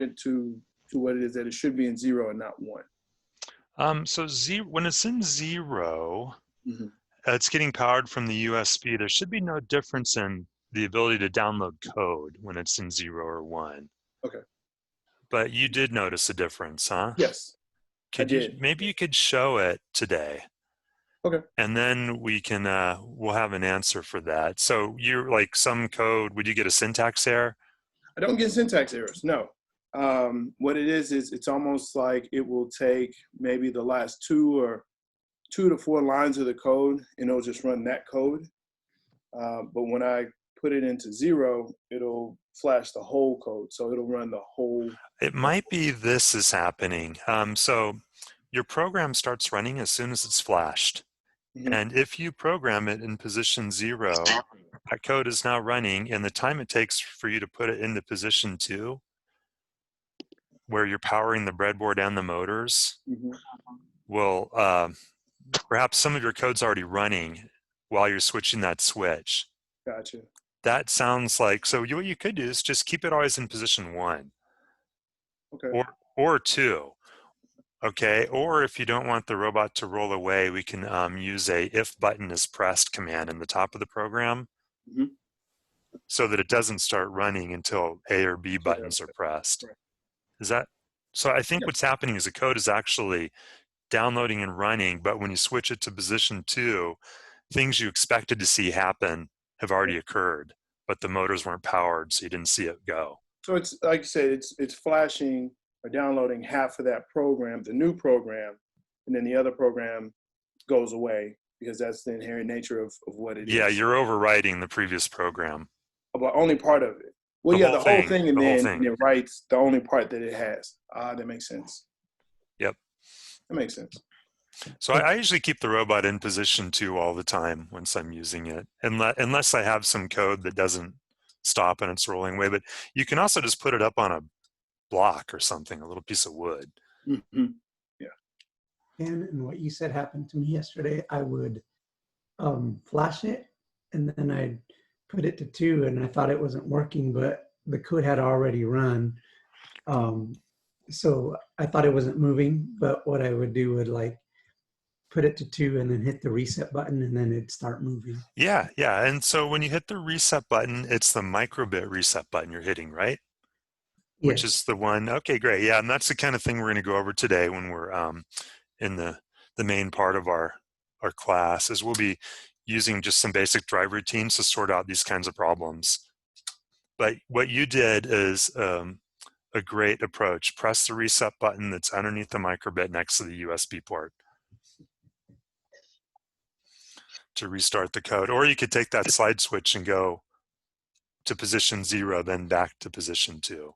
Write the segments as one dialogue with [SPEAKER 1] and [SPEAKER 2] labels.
[SPEAKER 1] it to what it is that it should be in 0 and not 1?
[SPEAKER 2] So when it's in 0,
[SPEAKER 1] Mm-hmm.
[SPEAKER 2] it's getting powered from the USB. There should be no difference in the ability to download code when it's in 0 or 1.
[SPEAKER 1] Okay.
[SPEAKER 2] But you did notice a difference, huh?
[SPEAKER 1] Yes, I did.
[SPEAKER 2] Maybe you could show it today.
[SPEAKER 1] Okay.
[SPEAKER 2] And then we can, we'll have an answer for that. So you're like some code, would you get a syntax error?
[SPEAKER 1] I don't get syntax errors, no. What it is it's almost like it will take maybe the last 2 to 4 lines of the code, and it'll just run that code. But when I put it into 0, it'll flash the whole code. So it'll run the whole.
[SPEAKER 2] It might be this is happening. So your program starts running as soon as it's flashed.
[SPEAKER 1] Mm-hmm.
[SPEAKER 2] And if you program it in position 0, that code is now running, and the time it takes for you to put it into position 2, where you're powering the breadboard and the motors,
[SPEAKER 1] Mm-hmm.
[SPEAKER 2] will perhaps some of your code's already running while you're switching that switch.
[SPEAKER 1] Gotcha.
[SPEAKER 2] That sounds like, so what you could do is just keep it always in position 1.
[SPEAKER 1] Okay.
[SPEAKER 2] Or 2. Okay, or if you don't want the robot to roll away, we can use a if button is pressed command in the top of the program,
[SPEAKER 1] Mm-hmm.
[SPEAKER 2] so that it doesn't start running until A or B buttons are pressed.
[SPEAKER 1] Right.
[SPEAKER 2] Is that, so I think
[SPEAKER 1] Yeah.
[SPEAKER 2] what's happening is the code is actually downloading and running, but when you switch it to position 2, things you expected to see happen have already occurred, but the motors weren't powered, so you didn't see it go.
[SPEAKER 1] So it's like you said, it's flashing or downloading half of that program, the new program, and then the other program goes away because that's the inherent nature of what it is.
[SPEAKER 2] Yeah, you're overwriting the previous program.
[SPEAKER 1] But only part of it. Well, the whole thing, and then it writes the only part that it has. That makes sense.
[SPEAKER 2] Yep.
[SPEAKER 1] That makes sense.
[SPEAKER 2] So I usually keep the robot in position 2 all the time once I'm using it, unless I have some code that doesn't stop and it's rolling away. But you can also just put it up on a block or something, a little piece of wood.
[SPEAKER 1] Mm-hmm. Yeah.
[SPEAKER 3] And what you said happened to me yesterday. I would flash it, and then I'd put it to 2, and I thought it wasn't working, but the code had already run. So I thought it wasn't moving, but what I would do would like put it to 2 and then hit the reset button, and then it'd start moving.
[SPEAKER 2] Yeah. And so when you hit the reset button, it's the microbit reset button you're hitting, right?
[SPEAKER 3] Yes.
[SPEAKER 2] Which is the one. Okay, great. Yeah, and that's the kind of thing we're going to go over today when we're in the main part of our class, is we'll be using just some basic drive routines to sort out these kinds of problems. But what you did is a great approach. Press the reset button that's underneath the microbit next to the USB port to restart the code. Or you could take that slide switch and go to position 0, then back to position 2.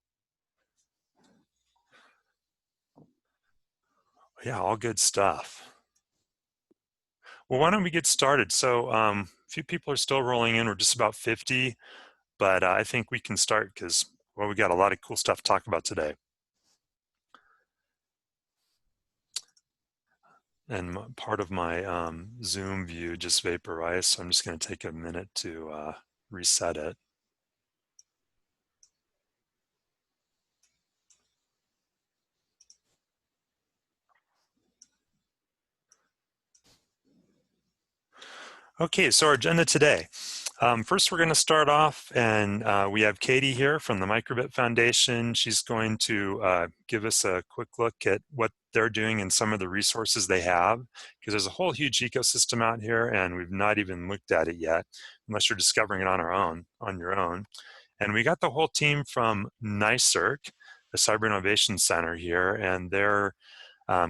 [SPEAKER 2] Yeah, all good stuff. Well, why don't we get started? So a few people are still rolling in. We're just about 50, but I think we can start because, well, we got a lot of cool stuff to talk about today. And part of my Zoom view just vaporized, so I'm just going to take a minute to reset it. Okay, so our agenda today. First, we're going to start off, and we have Katie here from the Microbit Foundation. She's going to give us a quick look at what they're doing and some of the resources they have, because there's a whole huge ecosystem out here, and we've not even looked at it yet, unless you're discovering it on your own. And we got the whole team from NYSERC, the Cyber Innovation Center here, and they're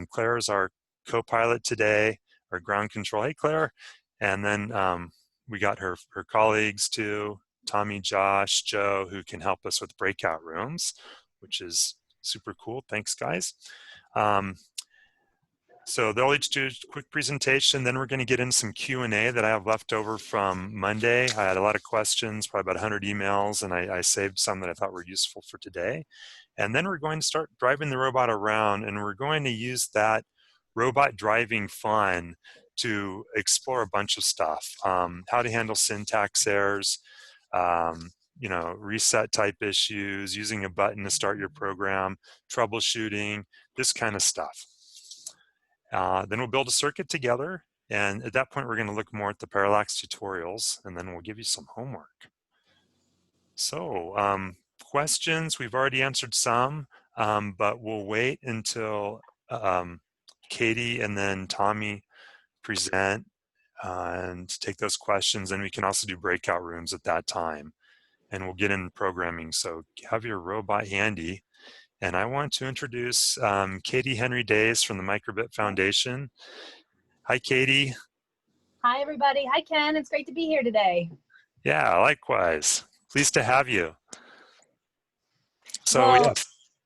[SPEAKER 2] Claire is our co-pilot today, our ground control. Hey, Claire. And then we got her colleagues too, Tommy, Josh, Joe, who can help us with breakout rooms, which is super cool. Thanks, guys. So they'll each do a quick presentation. Then we're going to get in some Q&A that I have left over from Monday. I had a lot of questions, probably about 100 emails, and I saved some that I thought were useful for today. And then we're going to start driving the robot around, and we're going to use that robot driving fun to explore a bunch of stuff. How to handle syntax errors, you know, reset type issues, using a button to start your program, troubleshooting, this kind of stuff. Then we'll build a circuit together. And at that point, we're going to look more at the parallax tutorials, and then we'll give you some homework. So questions, we've already answered some, but we'll wait until Katie and then Tommy present and take those questions. And we can also do breakout rooms at that time. And we'll get in programming. So have your robot handy. And I want to introduce Katie Henry Days from the Microbit Foundation. Hi, Katie.
[SPEAKER 4] Hi, everybody. Hi, Ken. It's great to be here today.
[SPEAKER 2] Yeah, likewise. Pleased to have you. So
[SPEAKER 4] well,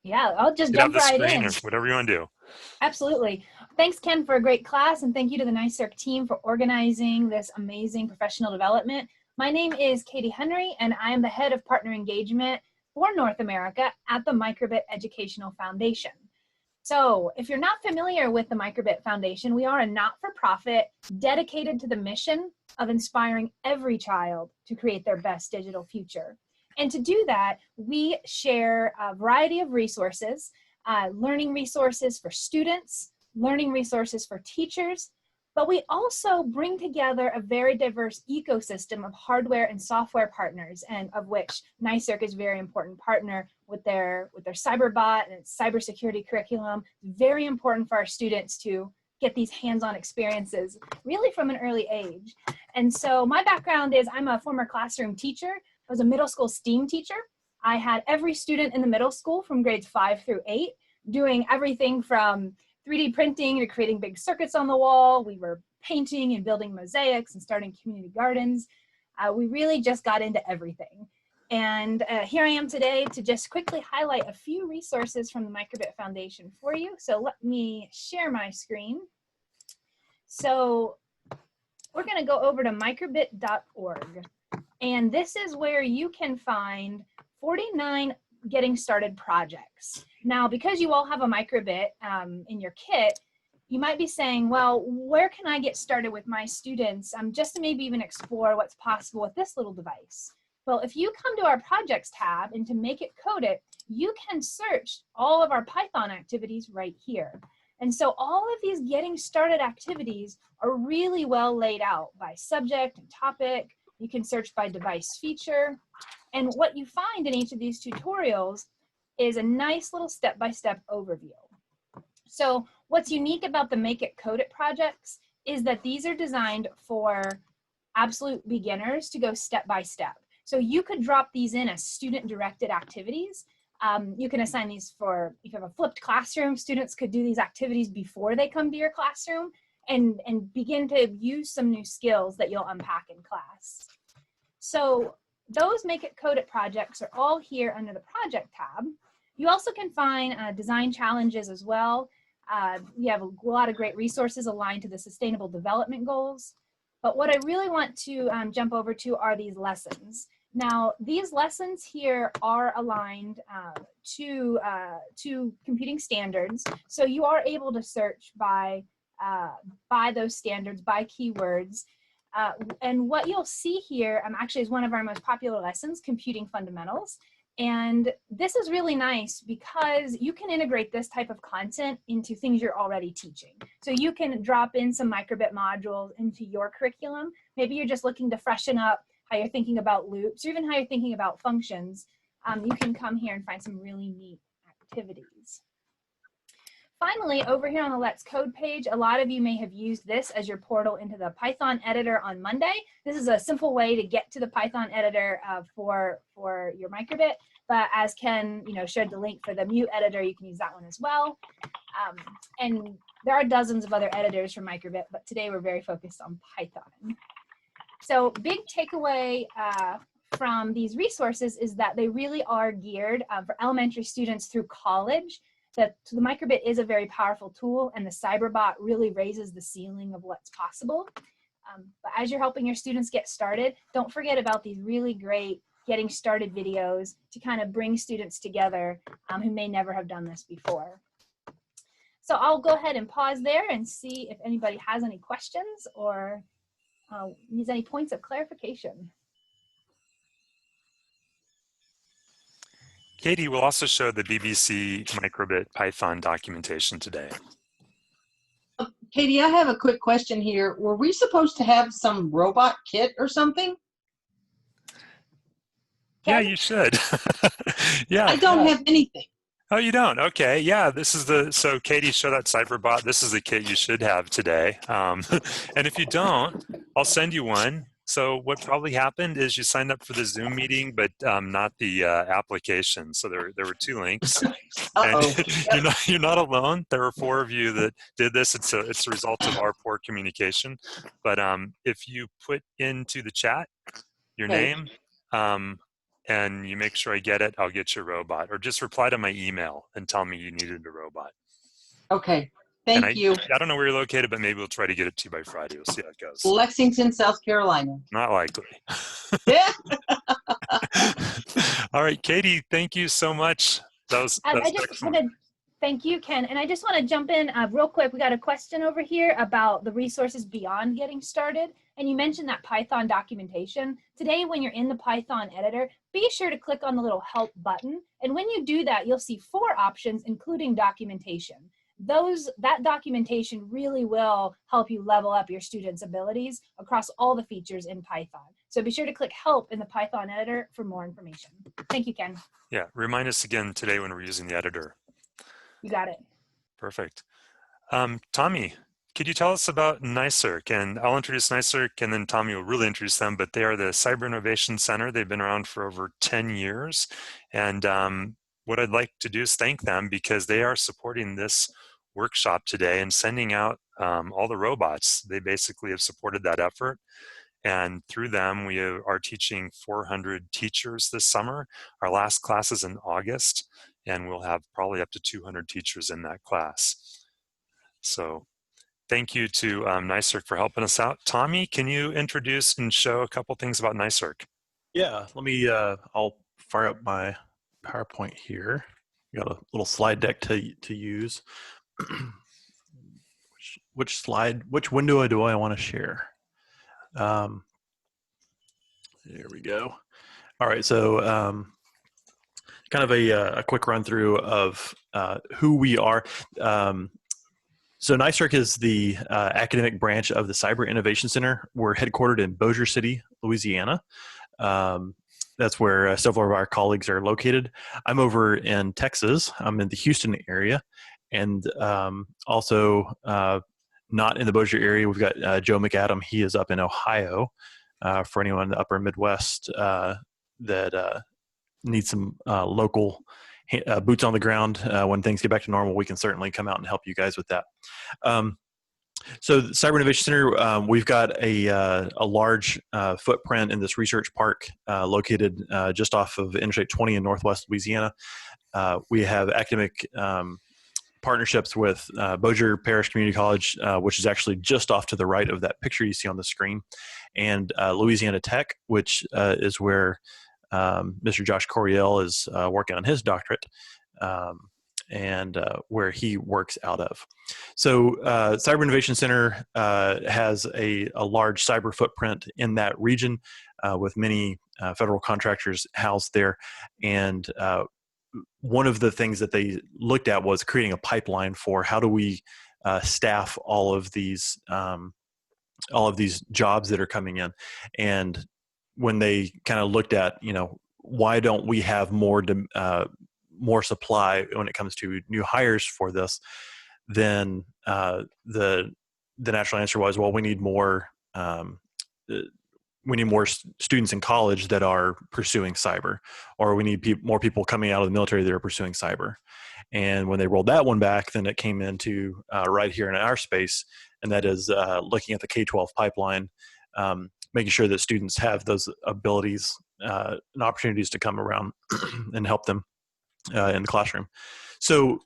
[SPEAKER 4] yeah, I'll just jump right in.
[SPEAKER 2] Or whatever you want to do.
[SPEAKER 4] Absolutely. Thanks, Ken, for a great class, and thank you to the NYSERC team for organizing this amazing professional development. My name is Katie Henry, and I am the head of partner engagement for North America at the Microbit Educational Foundation. So if you're not familiar with the Microbit Foundation, we are a not-for-profit dedicated to the mission of inspiring every child to create their best digital future. And to do that, we share a variety of resources, learning resources for students, learning resources for teachers, but we also bring together a very diverse ecosystem of hardware and software partners, and of which NYSERC is a very important partner with their Cyberbot and its cybersecurity curriculum. Very important for our students to get these hands-on experiences really from an early age. And so my background is I'm a former classroom teacher. I was a middle school STEAM teacher. I had every student in the middle school from grades 5 through 8 doing everything from 3D printing to creating big circuits on the wall. We were painting and building mosaics and starting community gardens. We really just got into everything. And here I am today to just quickly highlight a few resources from the Microbit Foundation for you. So let me share my screen. So we're going to go over to microbit.org. And this is where you can find 49 getting started projects. Now, because you all have a microbit in your kit, you might be saying, well, where can I get started with my students just to maybe even explore what's possible with this little device? Well, if you come to our projects tab and to make it code it, you can search all of our Python activities right here. And so all of these getting started activities are really well laid out by subject and topic. You can search by device feature. And what you find in each of these tutorials is a nice little step-by-step overview. So what's unique about the Make It Code It projects is that these are designed for absolute beginners to go step-by-step. So you could drop these in as student-directed activities. You can assign these for, if you have a flipped classroom, students could do these activities before they come to your classroom and begin to use some new skills that you'll unpack in class. So those Make It Code It projects are all here under the project tab. You also can find design challenges as well. We have a lot of great resources aligned to the Sustainable Development Goals. But what I really want to jump over to are these lessons. Now, these lessons here are aligned to computing standards. So you are able to search by those standards, by keywords. And what you'll see here actually is one of our most popular lessons, Computing Fundamentals. And this is really nice because you can integrate this type of content into things you're already teaching. So you can drop in some microbit modules into your curriculum. Maybe you're just looking to freshen up how you're thinking about loops, or even how you're thinking about functions. You can come here and find some really neat activities. Finally, over here on the Let's Code page, a lot of you may have used this as your portal into the Python editor on Monday. This is a simple way to get to the Python editor for your microbit. But as Ken shared the link for the Mute editor, you can use that one as well. And there are dozens of other editors for microbit, but today we're very focused on Python. So big takeaway from these resources is that they really are geared for elementary students through college. That the microbit is a very powerful tool, and the Cyberbot really raises the ceiling of what's possible. But as you're helping your students get started, don't forget about these really great getting started videos to kind of bring students together who may never have done this before. So I'll go ahead and pause there and see if anybody has any questions or needs any points of clarification.
[SPEAKER 2] Katie will also show the BBC Microbit Python documentation today.
[SPEAKER 5] Katie, I have a quick question here. Were we supposed to have some robot kit or something?
[SPEAKER 2] Yeah,
[SPEAKER 4] Ken?
[SPEAKER 2] you should. Yeah.
[SPEAKER 5] I don't have anything.
[SPEAKER 2] Oh, you don't? Okay. Yeah, this is so Katie, show that Cyberbot. This is the kit you should have today. And if you don't, I'll send you one. So what probably happened is you signed up for the Zoom meeting, but not the application. So there were two links.
[SPEAKER 5] Uh-oh.
[SPEAKER 2] And you're not alone. There were 4 of you that did this. It's a result of our poor communication. But if you put into the chat your
[SPEAKER 5] Okay.
[SPEAKER 2] name, and you make sure I get it, I'll get your robot. Or just reply to my email and tell me you needed a robot.
[SPEAKER 5] Okay.
[SPEAKER 2] And
[SPEAKER 5] Thank you.
[SPEAKER 2] I don't know where you're located, but maybe we'll try to get it to you by Friday. We'll see how it goes.
[SPEAKER 5] Lexington, South Carolina.
[SPEAKER 2] Not likely.
[SPEAKER 5] Yeah.
[SPEAKER 2] All right, Katie, thank you so much. That's
[SPEAKER 4] I just
[SPEAKER 2] excellent.
[SPEAKER 4] want to thank you, Ken. And I just want to jump in real quick. We got a question over here about the resources beyond getting started. And you mentioned that Python documentation. Today, when you're in the Python editor, be sure to click on the little help button. And when you do that, you'll see 4 options, including documentation. That documentation really will help you level up your students' abilities across all the features in Python. So be sure to click help in the Python editor for more information. Thank you, Ken.
[SPEAKER 2] Yeah, remind us again today when we're using the editor.
[SPEAKER 4] You got it.
[SPEAKER 2] Perfect. Tommy, could you tell us about NYSERC? And I'll introduce NYSERC, and then Tommy will really introduce them, but they are the Cyber Innovation Center. They've been around for over 10 years. And what I'd like to do is thank them because they are supporting this workshop today and sending out all the robots. They basically have supported that effort. And through them, we are teaching 400 teachers this summer. Our last class is in August, and we'll have probably up to 200 teachers in that class. So thank you to NYSERC for helping us out. Tommy, can you introduce and show a couple things about NYSERC?
[SPEAKER 6] Yeah, let me, I'll fire up my PowerPoint here. Got a little slide deck to use. Which window do I want to share? There we go. All right, so kind of a quick run through of who we are. So NYSERC is the academic branch of the Cyber Innovation Center. We're headquartered in Bossier City, Louisiana. That's where several of our colleagues are located. I'm over in Texas. I'm in the Houston area. And also not in the Bossier area, we've got Joe McAdam. He is up in Ohio. For anyone in the upper Midwest that needs some local boots on the ground when things get back to normal, we can certainly come out and help you guys with that. So the Cyber Innovation Center, we've got a large footprint in this research park located just off of Interstate 20 in Northwest Louisiana. We have academic partnerships with Bossier Parish Community College, which is actually just off to the right of that picture you see on the screen, and Louisiana Tech, which is where Mr. Josh Coriel is working on his doctorate, and where he works out of. So Cyber Innovation Center has a large cyber footprint in that region with many federal contractors housed there. And one of the things that they looked at was creating a pipeline for how do we staff all of these jobs that are coming in. And when they kind of looked at, why don't we have more supply when it comes to new hires for this, then the natural answer was, well, we need more students in college that are pursuing cyber, or we need more people coming out of the military that are pursuing cyber. And when they rolled that one back, then it came into right here in our space, and that is looking at the K-12 pipeline, making sure that students have those abilities and opportunities to come around and help them in the classroom. So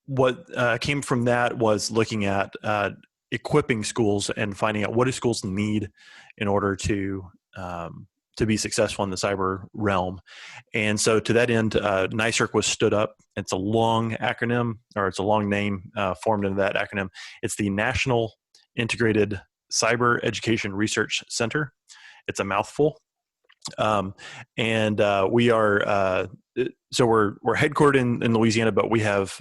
[SPEAKER 6] what came from that was looking at equipping schools and finding out what do schools need in order to be successful in the cyber realm. And so to that end, NYSERC was stood up. It's a long acronym, or it's a long name formed into that acronym. It's the National Integrated Cyber Education Research Center. It's a mouthful. And we are so we're headquartered in Louisiana, but we have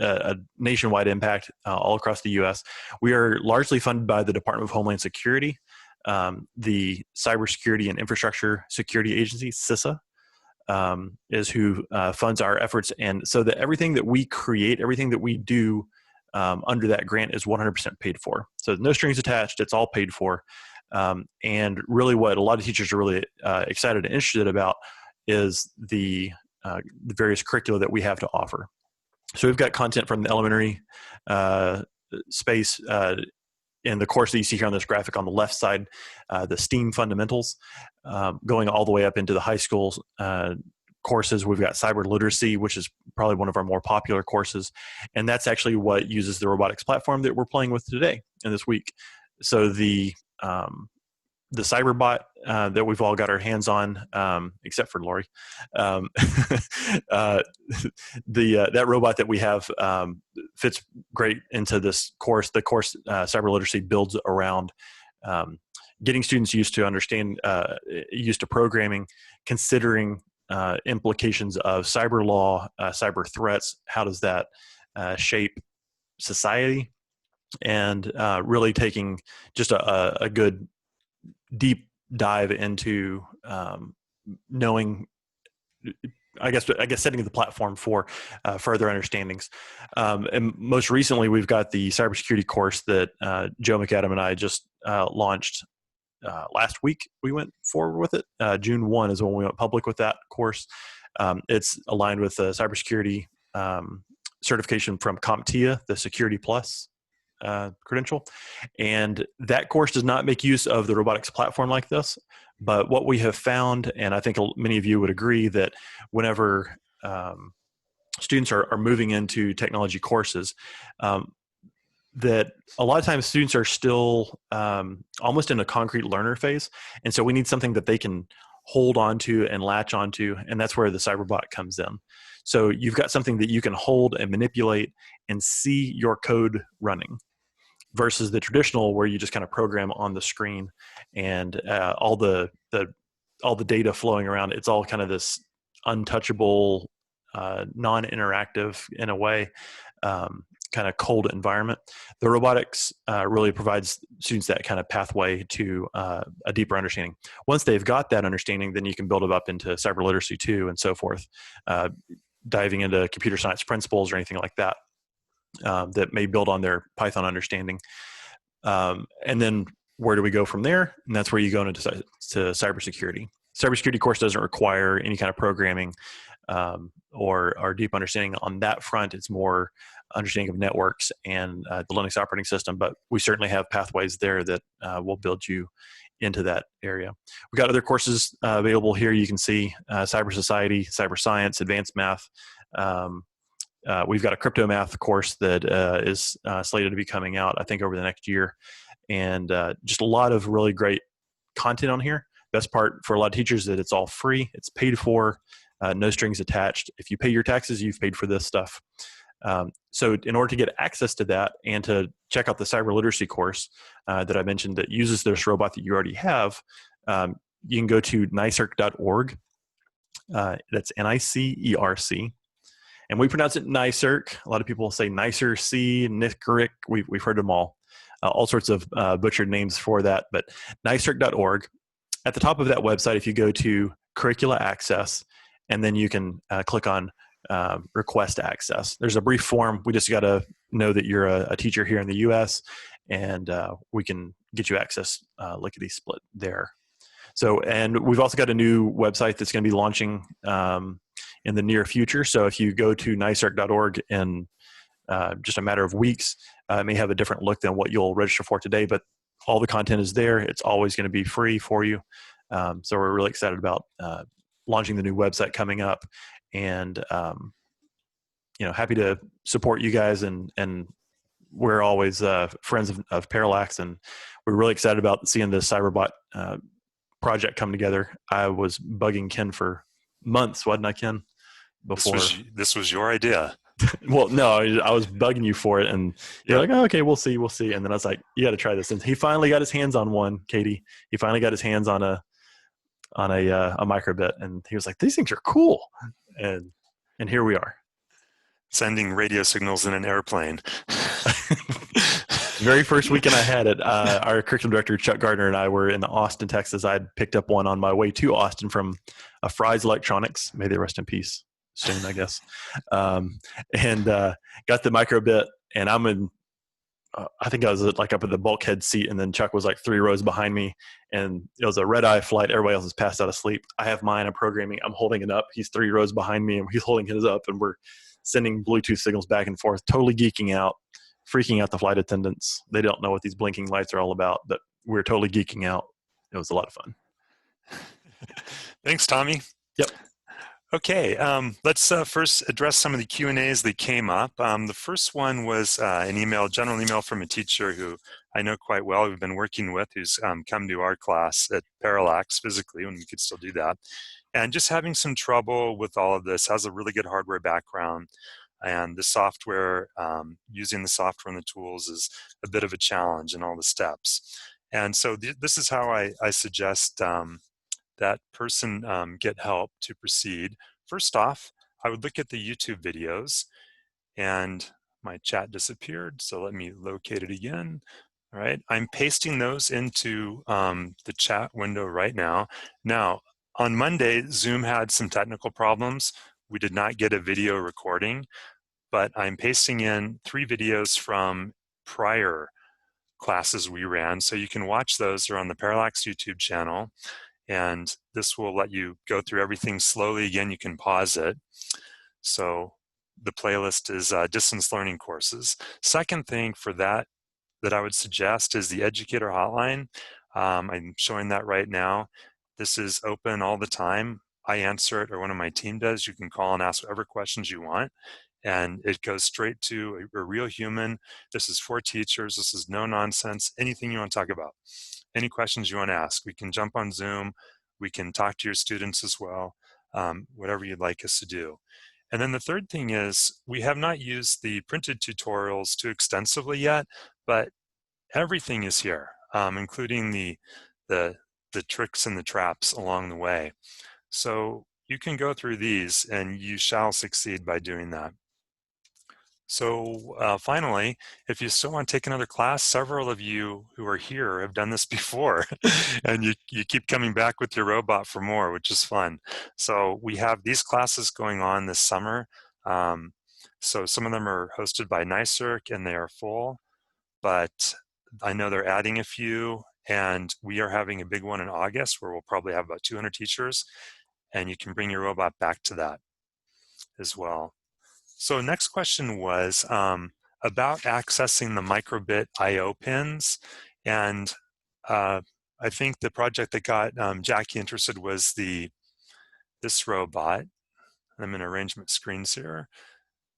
[SPEAKER 6] a nationwide impact all across the U.S. We are largely funded by the Department of Homeland Security, the Cybersecurity and Infrastructure Security Agency, CISA, is who funds our efforts. And so that everything that we create, everything that we do under that grant is 100% paid for. So no strings attached, it's all paid for. And really what a lot of teachers are really excited and interested about is the various curricula that we have to offer. So we've got content from the elementary space in the course that you see here on this graphic on the left side, the STEAM fundamentals, going all the way up into the high school courses. We've got cyber literacy, which is probably one of our more popular courses. And that's actually what uses the robotics platform that we're playing with today and this week. So the Cyberbot that we've all got our hands on, except for Lori, that robot that we have fits great into this course. The course Cyber Literacy builds around getting students used to programming, considering implications of cyber law, cyber threats. How does that shape society? And really taking just a good deep dive into knowing, I guess setting the platform for further understandings. And most recently, we've got the cybersecurity course that Joe McAdam and I just launched last week. We went forward with it. June 1 is when we went public with that course. It's aligned with the cybersecurity certification from CompTIA, the Security Plus credential. And that course does not make use of the robotics platform like this. But what we have found, and I think many of you would agree, that whenever students are moving into technology courses, that a lot of times students are still almost in a concrete learner phase. And so we need something that they can hold onto and latch onto. And that's where the Cyberbot comes in. So you've got something that you can hold and manipulate and see your code running, versus the traditional where you just kind of program on the screen and all the data flowing around. It's all kind of this untouchable, non-interactive in a way, kind of cold environment. The robotics really provides students that kind of pathway to a deeper understanding. Once they've got that understanding, then you can build them up into cyber literacy too, and so forth, diving into computer science principles or anything like that. That may build on their Python understanding. And then where do we go from there? And that's where you go into cybersecurity. Cybersecurity course doesn't require any kind of programming or deep understanding on that front. It's more understanding of networks and the Linux operating system, but we certainly have pathways there that will build you into that area. We've got other courses available here. You can see cyber society, cyber science, advanced math. We've got a crypto math course that is slated to be coming out, I think, over the next year. And just a lot of really great content on here. Best part for a lot of teachers is that it's all free. It's paid for, no strings attached. If you pay your taxes, you've paid for this stuff. So in order to get access to that and to check out the cyber literacy course that I mentioned that uses this robot that you already have, you can go to nicerc.org. That's NICERC. And we pronounce it NICERC. A lot of people say NICERC, NICRIC. We've heard them all sorts of butchered names for that. But nicerc.org. At the top of that website, if you go to Curricula Access, and then you can click on Request Access. There's a brief form. We just got to know that you're a teacher here in the U.S., and we can get you access lickety-split there. So, and we've also got a new website that's going to be launching in the near future. So if you go to nicerc.org in just a matter of weeks, it may have a different look than what you'll register for today, but all the content is there. It's always going to be free for you. So we're really excited about launching the new website coming up, and happy to support you guys. And we're always friends of Parallax, and we're really excited about seeing the Cyberbot project come together. I was bugging Ken for months, wasn't I, Ken? Before
[SPEAKER 2] this was your idea.
[SPEAKER 6] Well, no, I was bugging you for it, and you're like, oh, okay, we'll see. And then I was like, you got to try this. And he finally got his hands on one, Katie. He finally got his hands on a on a microbit, and he was like, "These things are cool," and here we are.
[SPEAKER 2] Sending radio signals in an airplane.
[SPEAKER 6] Very first weekend I had it, our curriculum director, Chuck Gardner, and I were in Austin, Texas. I had picked up one on my way to Austin from Fry's Electronics. May they rest in peace soon, I guess. And got the microbit, and I'm in, I think I was like up at the bulkhead seat, and then Chuck was like 3 rows behind me, and it was a red-eye flight. Everybody else is passed out of sleep. I have mine, I'm programming, I'm holding it up. He's 3 rows behind me, and he's holding his up, and we're sending Bluetooth signals back and forth, totally geeking out, freaking out the flight attendants. They don't know what these blinking lights are all about, but we're totally geeking out. It was a lot of fun.
[SPEAKER 2] Thanks, Tommy.
[SPEAKER 6] Yep.
[SPEAKER 2] Okay, let's first address some of the Q&As that came up. The first one was an email, general email from a teacher who I know quite well, we've been working with, who's come to our class at Parallax physically when we could still do that. And just having some trouble with all of this, has a really good hardware background. And the software, using the software and the tools is a bit of a challenge in all the steps. And so this is how I suggest that person get help to proceed. First off, I would look at the YouTube videos, and my chat disappeared, so let me locate it again. All right, I'm pasting those into the chat window right now. Now, on Monday, Zoom had some technical problems. We did not get a video recording, but I'm pasting in 3 videos from prior classes we ran, so you can watch those. They're on the Parallax YouTube channel, and this will let you go through everything slowly. Again, you can pause it. So the playlist is distance learning courses. Second thing for that I would suggest is the educator hotline. I'm showing that right now. This is open all the time. I answer it, or one of my team does. You can call and ask whatever questions you want, and it goes straight to a real human. This is for teachers. This is no nonsense. Anything you want to talk about, any questions you want to ask. We can jump on Zoom. We can talk to your students as well, whatever you'd like us to do. And then the third thing is, we have not used the printed tutorials too extensively yet, but everything is here, including the tricks and the traps along the way. So you can go through these, and you shall succeed by doing that. So finally, if you still want to take another class, several of you who are here have done this before, and you keep coming back with your robot for more, which is fun. So we have these classes going on this summer. So some of them are hosted by NYSERC, and they are full, but I know they're adding a few, and we are having a big one in August where we'll probably have about 200 teachers, and you can bring your robot back to that as well. So next question was about accessing the microbit I/O pins, and I think the project that got Jackie interested was this robot. I'm in arrangement screens here,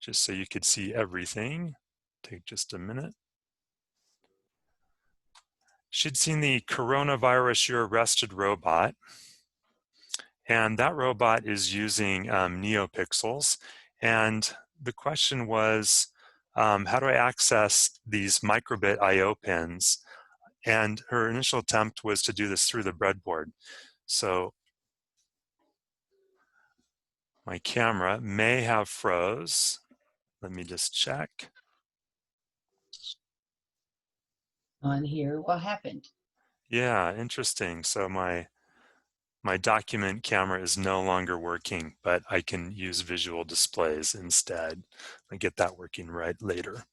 [SPEAKER 2] just so you could see everything. Take just a minute. She'd seen the coronavirus you're arrested robot, and that robot is using NeoPixels. And the question was, how do I access these microbit I/O pins? And her initial attempt was to do this through the breadboard. So my camera may have froze. Let me just check.
[SPEAKER 5] On here, what happened?
[SPEAKER 2] Yeah, interesting. So my document camera is no longer working, but I can use visual displays instead. I get that working right later.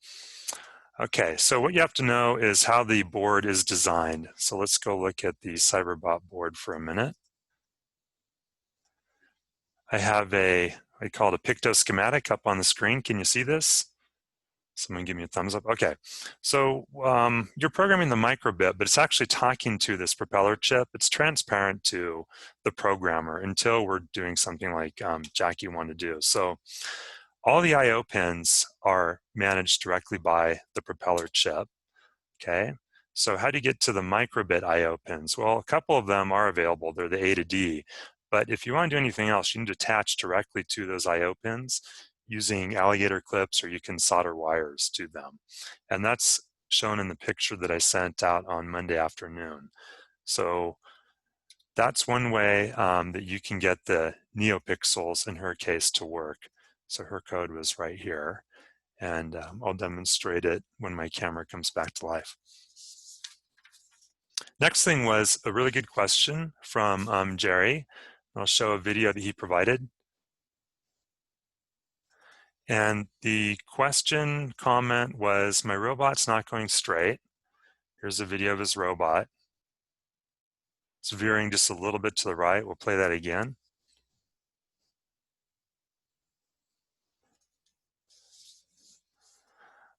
[SPEAKER 2] Okay, so what you have to know is how the board is designed. So let's go look at the Cyberbot board for a minute. I have I call it a picto schematic up on the screen. Can you see this? Someone give me a thumbs up. Okay, so you're programming the microbit, but it's actually talking to this propeller chip. It's transparent to the programmer until we're doing something like Jackie wanted to do. So all the I/O pins are managed directly by the propeller chip. Okay, so how do you get to the microbit I/O pins? Well, a couple of them are available. They're the A to D. But if you want to do anything else, you need to attach directly to those I/O pins using alligator clips, or you can solder wires to them. And that's shown in the picture that I sent out on Monday afternoon. So that's one way that you can get the neopixels in her case to work. So her code was right here, and I'll demonstrate it when my camera comes back to life. Next thing was a really good question from Jerry. I'll show a video that he provided. And the question comment was, my robot's not going straight. Here's a video of his robot. It's veering just a little bit to the right. We'll play that again.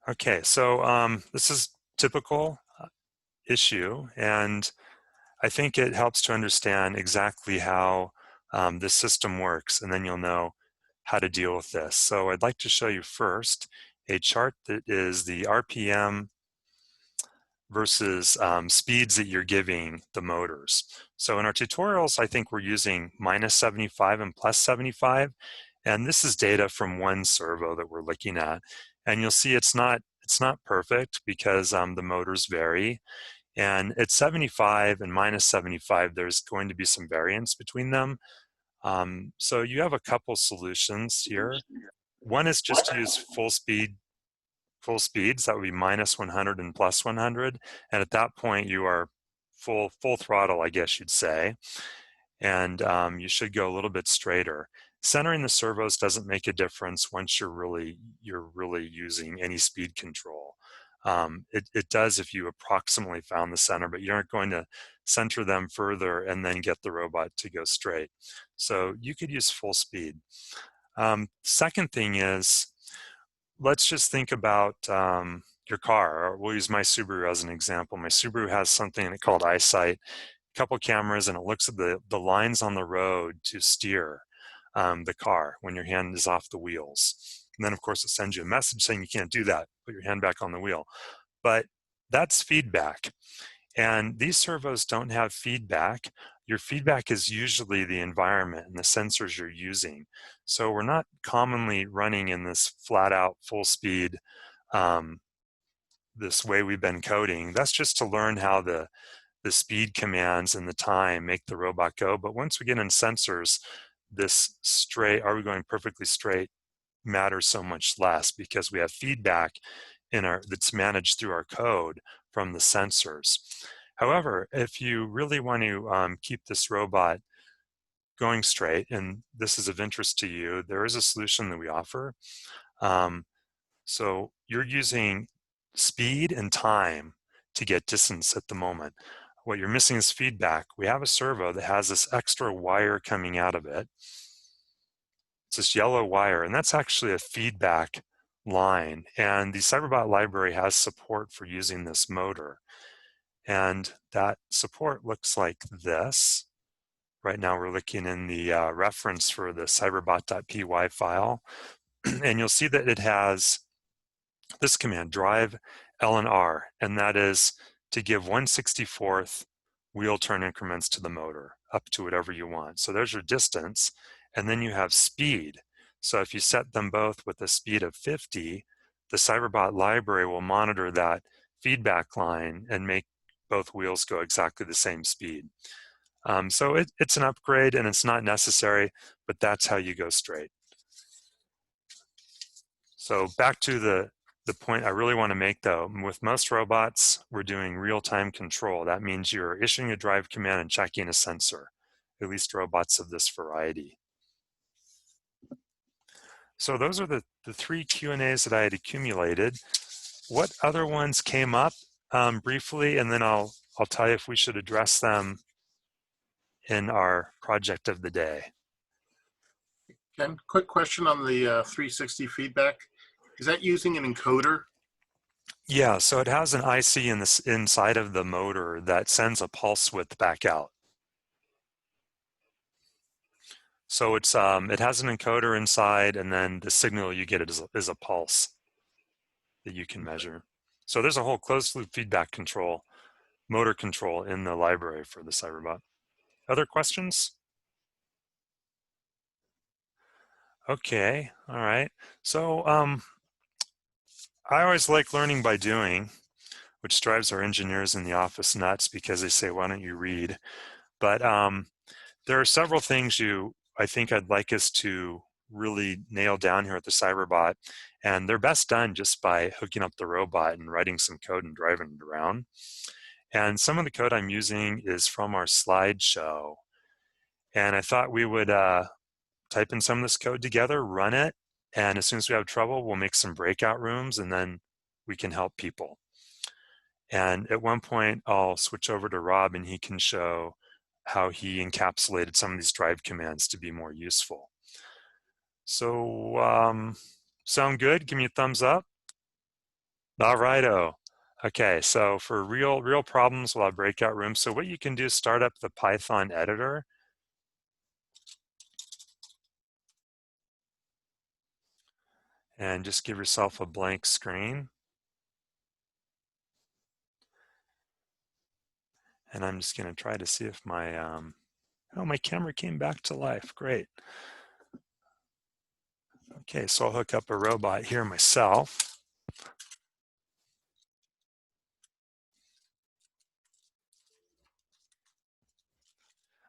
[SPEAKER 2] Okay, so this is typical issue, and I think it helps to understand exactly how this system works, and then you'll know how to deal with this. So I'd like to show you first a chart that is the RPM versus speeds that you're giving the motors. So in our tutorials, I think we're using -75 and +75, and this is data from one servo that we're looking at. And you'll see it's not perfect because the motors vary. And at 75 and -75, there's going to be some variance between them. So you have a couple solutions here. One is just to use full speeds. That would be -100 and +100. And at that point, you are full throttle, I guess you'd say. And you should go a little bit straighter. Centering the servos doesn't make a difference once you're really using any speed control. It does if you approximately found the center, but you aren't going to center them further and then get the robot to go straight. So you could use full speed. Second thing is, let's just think about your car. Or we'll use my Subaru as an example. My Subaru has something called EyeSight, a couple cameras, and it looks at the lines on the road to steer the car when your hand is off the wheels. And then, of course, it sends you a message saying you can't do that. Put your hand back on the wheel. But that's feedback. And these servos don't have feedback. Your feedback is usually the environment and the sensors you're using. So we're not commonly running in this flat out full speed, this way we've been coding. That's just to learn how the speed commands and the time make the robot go. But once we get in sensors, this straight, are we going perfectly straight, matters so much less because we have feedback that's managed through our code from the sensors. However, if you really want to keep this robot going straight, and this is of interest to you, there is a solution that we offer. So you're using speed and time to get distance at the moment. What you're missing is feedback. We have a servo that has this extra wire coming out of it. It's this yellow wire, and that's actually a feedback line. And the Cyberbot library has support for using this motor. And that support looks like this. Right now we're looking in the reference for the cyberbot.py file. And you'll see that it has this command, drive L&R, and that is to give 1/64th wheel turn increments to the motor, up to whatever you want. So there's your distance, and then you have speed. So if you set them both with a speed of 50, the Cyberbot library will monitor that feedback line and make both wheels go exactly the same speed. So it's an upgrade and it's not necessary, but that's how you go straight. So back to the point I really want to make though, with most robots, we're doing real-time control. That means you're issuing a drive command and checking a sensor, at least robots of this variety. So those are the 3 Q&As that I had accumulated. What other ones came up briefly, and then I'll tell you if we should address them in our project of the day.
[SPEAKER 7] Ken, quick question on the 360 feedback. Is that using an encoder?
[SPEAKER 2] Yeah, so it has an IC inside of the motor that sends a pulse width back out. So it's it has an encoder inside, and then the signal you get is a pulse that you can measure. So there's a whole closed loop feedback control, motor control in the library for the Cyberbot. Other questions? Okay, all right. So I always like learning by doing, which drives our engineers in the office nuts because they say, why don't you read? But there are several things I think I'd like us to really nail down here at the Cyberbot, and they're best done just by hooking up the robot and writing some code and driving it around. And some of the code I'm using is from our slideshow. And I thought we would type in some of this code together, run it, and as soon as we have trouble, we'll make some breakout rooms, and then we can help people. And at one point, I'll switch over to Rob, and he can show how he encapsulated some of these drive commands to be more useful. So, sound good? Give me a thumbs up. All righto. Okay, so for real problems, we'll have breakout rooms. So what you can do is start up the Python editor. And just give yourself a blank screen. And I'm just going to try to see if my, oh, my camera came back to life. Great. Okay, so I'll hook up a robot here myself.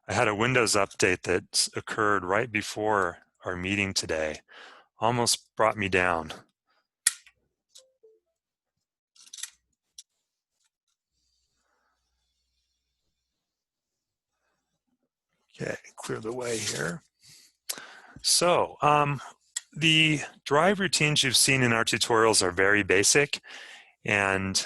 [SPEAKER 2] I had a Windows update that occurred right before our meeting today. Almost brought me down. Okay, clear the way here. So the drive routines you've seen in our tutorials are very basic, and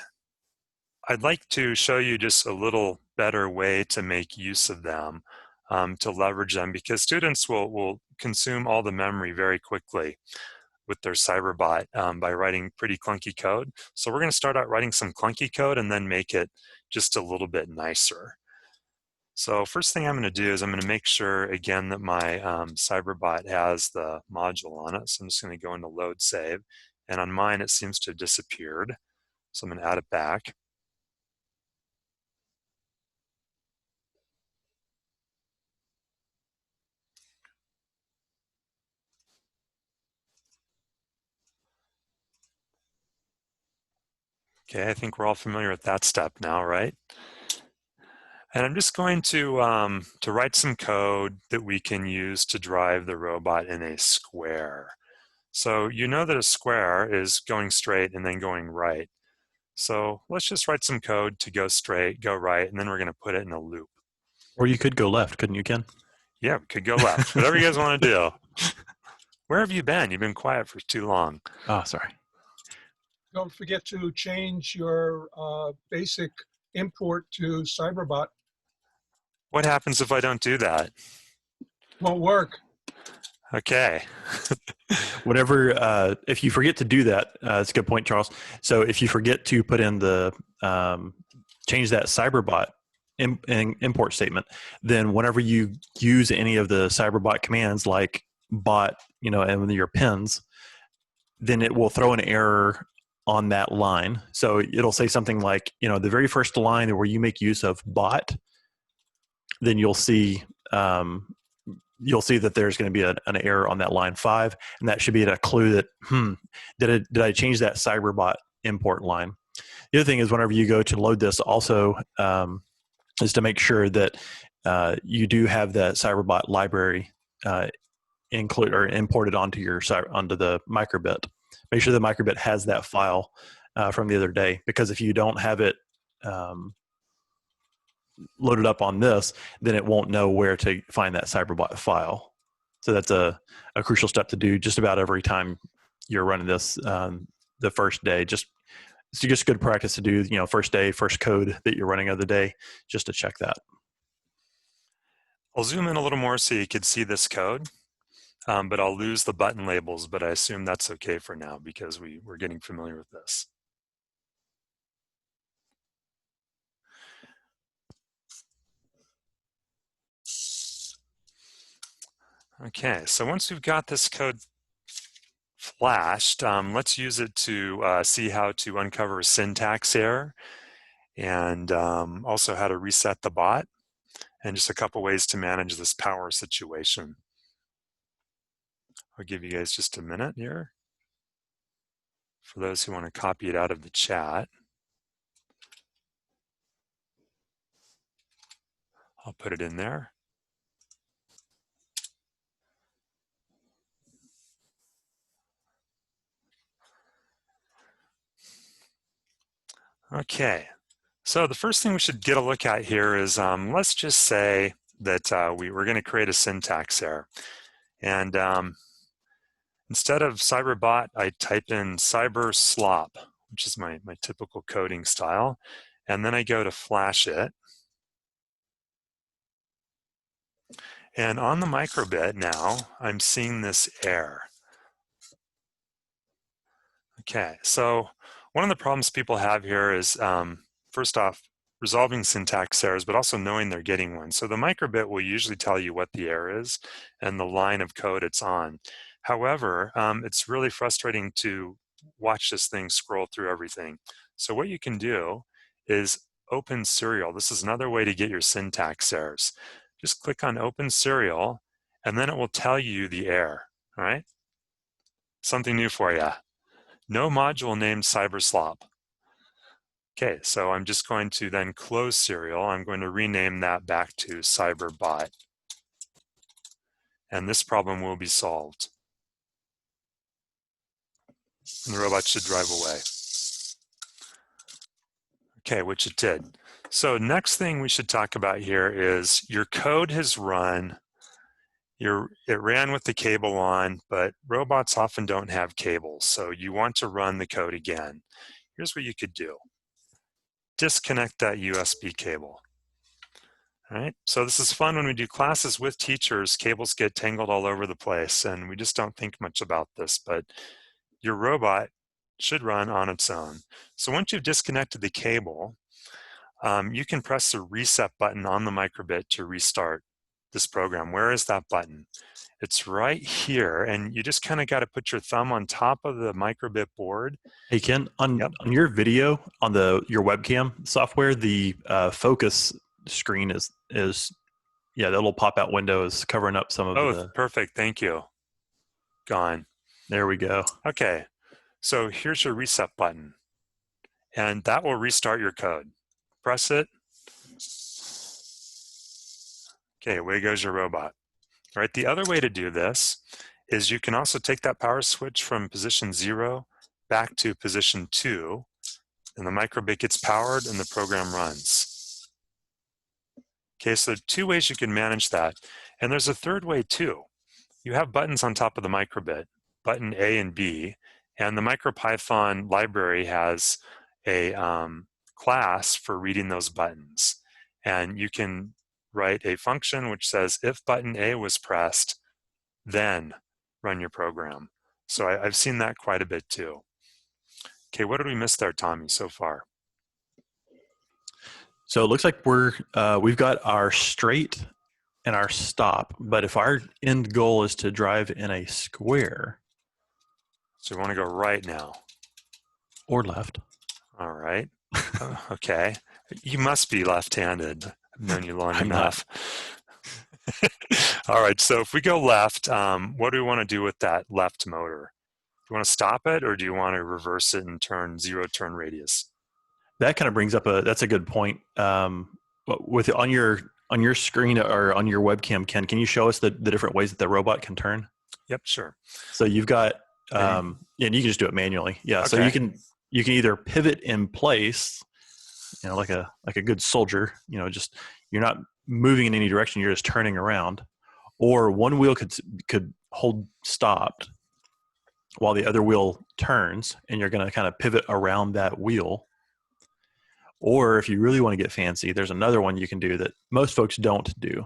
[SPEAKER 2] I'd like to show you just a little better way to make use of them, to leverage them, because students will consume all the memory very quickly with their Cyberbot by writing pretty clunky code. So we're going to start out writing some clunky code and then make it just a little bit nicer. So first thing I'm going to do is I'm going to make sure again that my Cyberbot has the module on it. So I'm just going to go into load save, and on mine it seems to have disappeared. So I'm going to add it back. Okay, I think we're all familiar with that step now, right? And I'm just going to write some code that we can use to drive the robot in a square. So you know that a square is going straight and then going right. So let's just write some code to go straight, go right, and then we're going to put it in a loop.
[SPEAKER 6] Or you could go left, couldn't you, Ken?
[SPEAKER 2] Yeah, we could go left. Whatever you guys want to do. Where have you been? You've been quiet for too long.
[SPEAKER 6] Oh, sorry.
[SPEAKER 8] Don't forget to change your basic import to Cyberbot.
[SPEAKER 2] What happens if I don't do that?
[SPEAKER 8] Won't work.
[SPEAKER 2] Okay.
[SPEAKER 6] Whatever, if you forget to do that, that's a good point, Charles. So if you forget to put in the, change that Cyberbot import statement, then whenever you use any of the Cyberbot commands like bot, and your pins, then it will throw an error on that line. So it'll say something like, the very first line where you make use of bot, then you'll see that there's going to be an error on that line 5, and that should be a clue that did I change that Cyberbot import line. The other thing is whenever you go to load this also is to make sure that you do have that Cyberbot library include or imported onto the microbit. Make sure the microbit has that file from the other day, because if you don't have it loaded up on this, then it won't know where to find that Cyberbot file. So that's a crucial step to do just about every time you're running this the first day. It's just good practice to do, first day, first code that you're running of the day, just to check that.
[SPEAKER 2] I'll zoom in a little more so you can see this code, but I'll lose the button labels, but I assume that's okay for now because we're getting familiar with this. Okay, so once we've got this code flashed, let's use it to see how to uncover a syntax error, and also how to reset the bot, and just a couple ways to manage this power situation. I'll give you guys just a minute here for those who want to copy it out of the chat. I'll put it in there. Okay, so the first thing we should get a look at here is, let's just say that we're going to create a syntax error. And instead of Cyberbot, I type in cyberslop, which is my typical coding style. And then I go to flash it. And on the microbit now, I'm seeing this error. Okay, so one of the problems people have here is, first off, resolving syntax errors, but also knowing they're getting one. So the microbit will usually tell you what the error is and the line of code it's on. However, it's really frustrating to watch this thing scroll through everything. So what you can do is open serial. This is another way to get your syntax errors. Just click on open serial, and then it will tell you the error, all right? Something new for you. No module named cyberslop. Okay, so I'm just going to then close serial. I'm going to rename that back to cyberbot. And this problem will be solved. And the robot should drive away. Okay, which it did. So next thing we should talk about here is your code has run. It ran with the cable on, but robots often don't have cables. So you want to run the code again. Here's what you could do. Disconnect that USB cable. All right, so this is fun when we do classes with teachers. Cables get tangled all over the place, and we just don't think much about this, but your robot should run on its own. So once you've disconnected the cable, you can press the reset button on the microbit to restart this program. Where is that button? It's right here, and you just kind of got to put your thumb on top of the microbit board.
[SPEAKER 6] Hey Ken, on your video on your webcam software, the focus screen is yeah, that little pop out window is covering up some of the.
[SPEAKER 2] Perfect, thank you. Gone.
[SPEAKER 6] There we go.
[SPEAKER 2] Okay, so here's your reset button, and that will restart your code. Press it. Okay, away goes your robot. All right, the other way to do this is you can also take that power switch from position 0 back to position 2, and the microbit gets powered and the program runs. Okay, so there are two ways you can manage that. And there's a third way too. You have buttons on top of the microbit, button A and B, and the MicroPython library has a class for reading those buttons. And you can write a function which says if button A was pressed, then run your program. So I've seen that quite a bit too. Okay, what did we miss there, Tommy, so far?
[SPEAKER 6] So it looks like we've got our straight and our stop, but if our end goal is to drive in a square.
[SPEAKER 2] So we want to go right now.
[SPEAKER 6] Or left.
[SPEAKER 2] All right. Okay. You must be left-handed. I've known you long enough. All right, so if we go left, what do we want to do with that left motor? Do you want to stop it, or do you want to reverse it and turn 0 turn radius?
[SPEAKER 6] That kind of brings up that's a good point. With on your screen or on your webcam, Ken, can you show us the different ways that the robot can turn?
[SPEAKER 2] Yep, sure.
[SPEAKER 6] So you've got, and you can just do it manually. Yeah,
[SPEAKER 2] okay.
[SPEAKER 6] So you can either pivot in place, like a good soldier, just you're not moving in any direction, you're just turning around, or one wheel could hold stopped while the other wheel turns, and you're going to kind of pivot around that wheel. Or if you really want to get fancy, there's another one you can do that most folks don't do,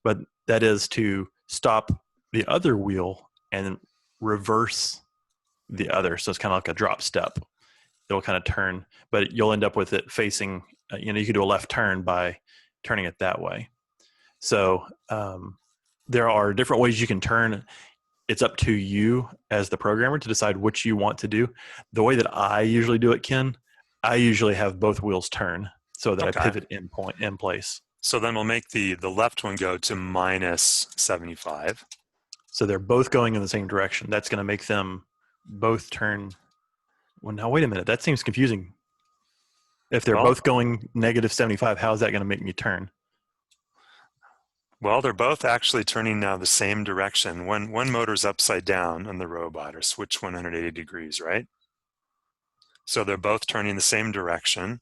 [SPEAKER 6] but that is to stop the other wheel and reverse the other. So it's kind of like a drop step. It'll kind of turn, but you'll end up with it facing, you could do a left turn by turning it that way. So there are different ways you can turn. It's up to you as the programmer to decide which you want to do. The way that I usually do it, Ken, I usually have both wheels turn so that I pivot in place.
[SPEAKER 2] So then we'll make the left one go to minus 75.
[SPEAKER 6] So they're both going in the same direction. That's going to make them both turn. Well, now wait a minute. That seems confusing. If they're both going negative 75, how is that going to make me turn?
[SPEAKER 2] Well, they're both actually turning now the same direction. One motor's upside down on the robot, or switch 180 degrees, right? So they're both turning the same direction.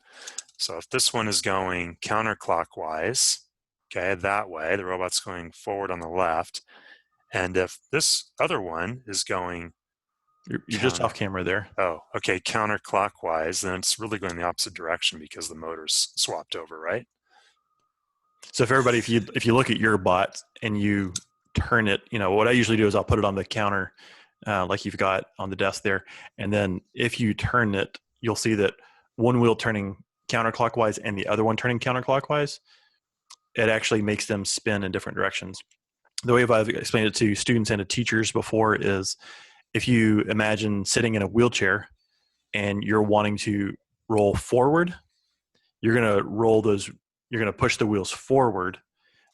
[SPEAKER 2] So if this one is going counterclockwise, okay, that way, the robot's going forward on the left. And if this other one is going
[SPEAKER 6] You're just off camera there.
[SPEAKER 2] oh, okay, counterclockwise, then it's really going the opposite direction because the motor's swapped over, right?
[SPEAKER 6] So for everybody, if you look at your bot and you turn it, what I usually do is I'll put it on the counter, like you've got on the desk there, and then if you turn it, you'll see that one wheel turning counterclockwise and the other one turning counterclockwise. It actually makes them spin in different directions. The way I've explained it to students and to teachers before is, if you imagine sitting in a wheelchair and you're wanting to roll forward, you're going to push the wheels forward.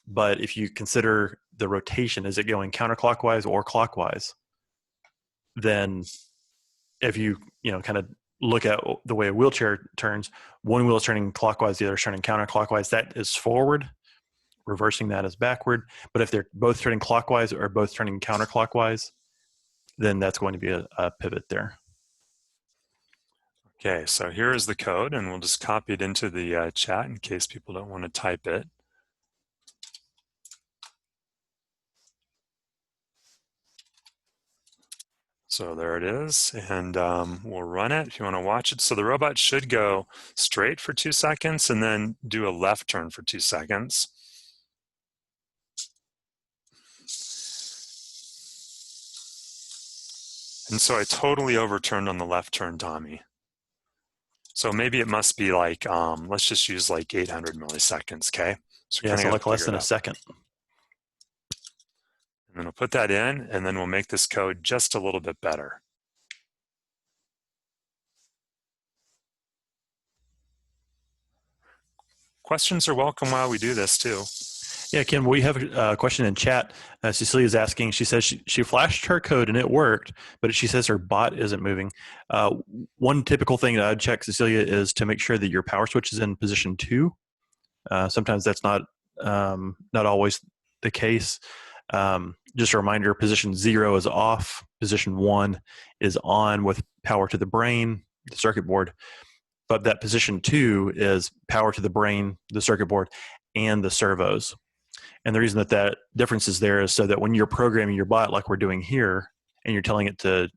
[SPEAKER 6] But if you consider the rotation, is it going counterclockwise or clockwise? Then if you kind of look at the way a wheelchair turns, one wheel is turning clockwise, the other is turning counterclockwise. That is forward. Reversing that is backward. But if they're both turning clockwise or both turning counterclockwise, then that's going to be a pivot there.
[SPEAKER 2] Okay, so here is the code, and we'll just copy it into the chat in case people don't want to type it. So there it is, and we'll run it if you want to watch it. So the robot should go straight for 2 seconds and then do a left turn for 2 seconds. And so I totally overturned on the left turn, Tommy. So maybe it must be like, let's just use like 800 milliseconds, okay? So
[SPEAKER 6] yeah, so like less than a second.
[SPEAKER 2] And then we'll put that in, and then we'll make this code just a little bit better. Questions are welcome while we do this too.
[SPEAKER 6] Yeah, Kim, we have a question in chat. Cecilia's asking, she says she flashed her code and it worked, but she says her bot isn't moving. One typical thing that I'd check, Cecilia, is to make sure that your power switch is in position 2. Sometimes that's not always the case. Just a reminder, position 0 is off, position 1 is on with power to the brain, the circuit board. But that position 2 is power to the brain, the circuit board, and the servos. And the reason that difference is there is so that when you're programming your bot like we're doing here, and you're telling it to,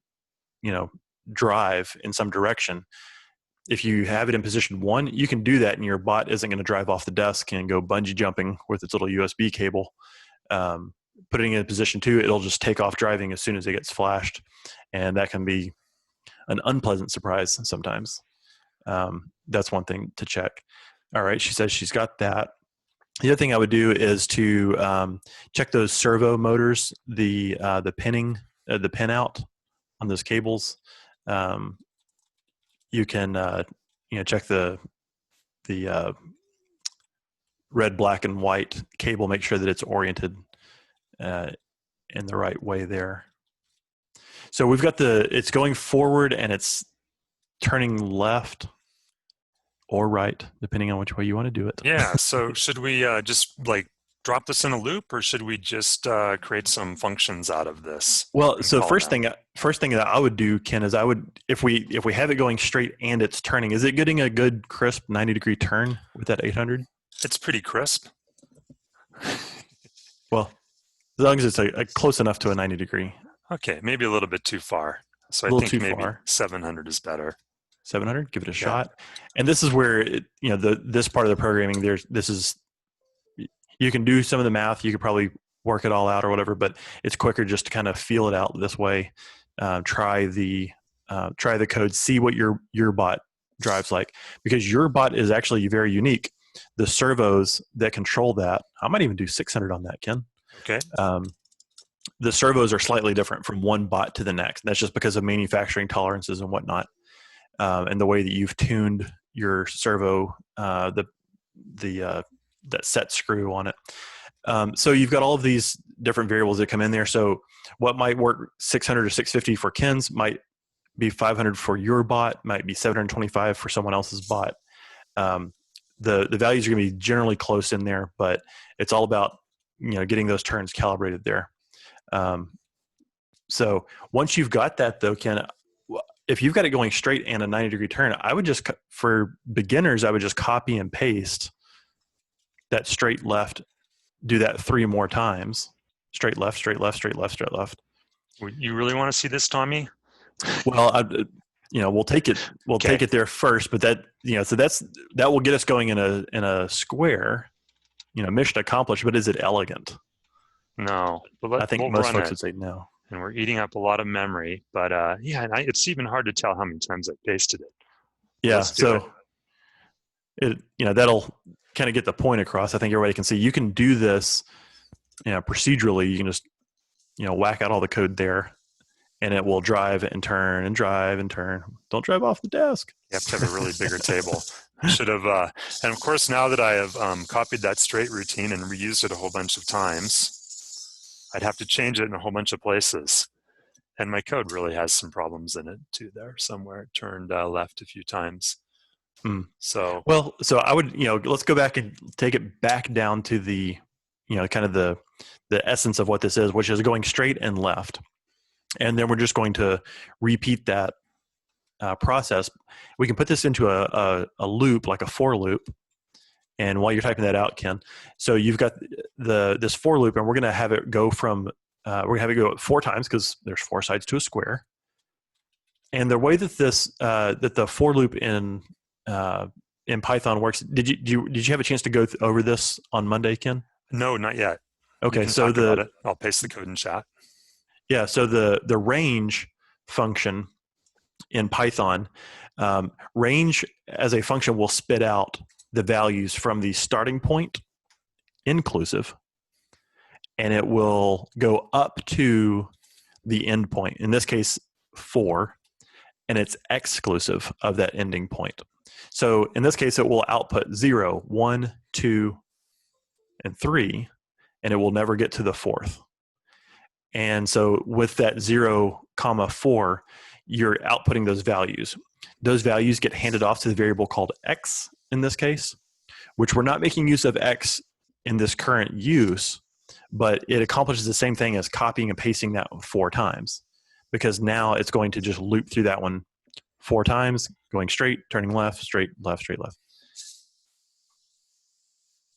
[SPEAKER 6] drive in some direction, if you have it in position 1, you can do that and your bot isn't going to drive off the desk and go bungee jumping with its little USB cable. Putting it in position 2, it'll just take off driving as soon as it gets flashed. And that can be an unpleasant surprise sometimes. That's one thing to check. All right, she says she's got that. The other thing I would do is to check those servo motors, the pinning, the pin out on those cables. You can check the red, black, and white cable. Make sure that it's oriented in the right way there. So we've got it's going forward and it's turning left or right, depending on which way you want to do it.
[SPEAKER 2] Yeah, so should we just like drop this in a loop, or should we just create some functions out of this?
[SPEAKER 6] Well, so first thing that I would do, Ken, is if we have it going straight and it's turning, is it getting a good crisp 90-degree turn with that 800?
[SPEAKER 2] It's pretty crisp.
[SPEAKER 6] Well, as long as it's a close enough to a 90-degree.
[SPEAKER 2] Okay, maybe a little bit too far. So I think maybe 700 is better.
[SPEAKER 6] 700, give it a shot. And this is where this part of the programming, you can do some of the math, you could probably work it all out or whatever, but it's quicker just to kind of feel it out this way. Try the code, see what your bot drives like, because your bot is actually very unique. The servos that control that, I might even do 600 on that, Ken.
[SPEAKER 2] Okay.
[SPEAKER 6] The servos are slightly different from one bot to the next. That's just because of manufacturing tolerances and whatnot. And the way that you've tuned your servo, that set screw on it. So you've got all of these different variables that come in there. So what might work 600 or 650 for Ken's might be 500 for your bot, might be 725 for someone else's bot. The values are going to be generally close in there, but it's all about getting those turns calibrated there. So once you've got that though, Ken, if you've got it going straight and a 90-degree turn, I would just, for beginners, I would just copy and paste that straight left, do that 3 more times. Straight left, straight left, straight left, straight left.
[SPEAKER 2] You really want to see this, Tommy?
[SPEAKER 6] Well, we'll take it. We'll take it there first, but that will get us going in a square. Mission accomplished. But is it elegant?
[SPEAKER 2] No, but
[SPEAKER 6] I think most folks would say no.
[SPEAKER 2] And we're eating up a lot of memory. But it's even hard to tell how many times I pasted it.
[SPEAKER 6] Yeah, so that'll kind of get the point across. I think everybody can see you can do this. Procedurally, you can just whack out all the code there, and it will drive and turn and drive and turn. Don't drive off the desk.
[SPEAKER 2] You have to have a really bigger table. I should have, and of course, now that I have copied that straight routine and reused it a whole bunch of times, I'd have to change it in a whole bunch of places. And my code really has some problems in it too there somewhere. It turned left a few times. So
[SPEAKER 6] I would, let's go back and take it back down to the, kind of the essence of what this is, which is going straight and left. And then we're just going to repeat that process. We can put this into a loop, like a for loop. And while you're typing that out, Ken, so you've got this for loop, and we're going to have it go from we're going to have it go 4 times because there's 4 sides to a square. And the way that that the for loop in Python works, did you have a chance to go over this on Monday, Ken?
[SPEAKER 2] No, not yet.
[SPEAKER 6] Okay, so
[SPEAKER 2] I'll paste the code in chat.
[SPEAKER 6] Yeah, so the range function in Python, range as a function will spit out the values from the starting point, inclusive, and it will go up to the end point, in this case 4, and it's exclusive of that ending point. So in this case, it will output 0, 1, 2, and 3, and it will never get to the 4th. And so with that 0, 4, you're outputting those values. Those values get handed off to the variable called x in this case, which we're not making use of x in this current use, but it accomplishes the same thing as copying and pasting that 4 times, because now it's going to just loop through that one 4 times, going straight, turning left, straight, left, straight, left.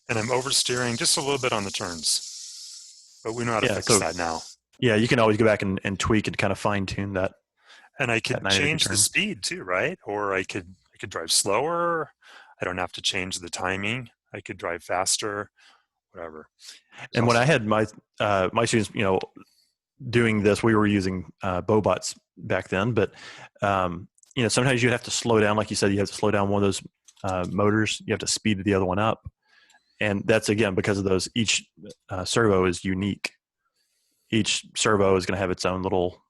[SPEAKER 2] And I'm oversteering just a little bit on the turns, but we know how to fix that now.
[SPEAKER 6] Yeah, you can always go back and tweak and kind of fine tune that.
[SPEAKER 2] And I could change the speed too, right? Or I could drive slower. I don't have to change the timing. I could drive faster, whatever.
[SPEAKER 6] And when I had my students, doing this, we were using Bobots back then, but sometimes you have to slow down. Like you said, you have to slow down one of those motors. You have to speed the other one up. And that's, again, because of those, each servo is unique. Each servo is going to have its own little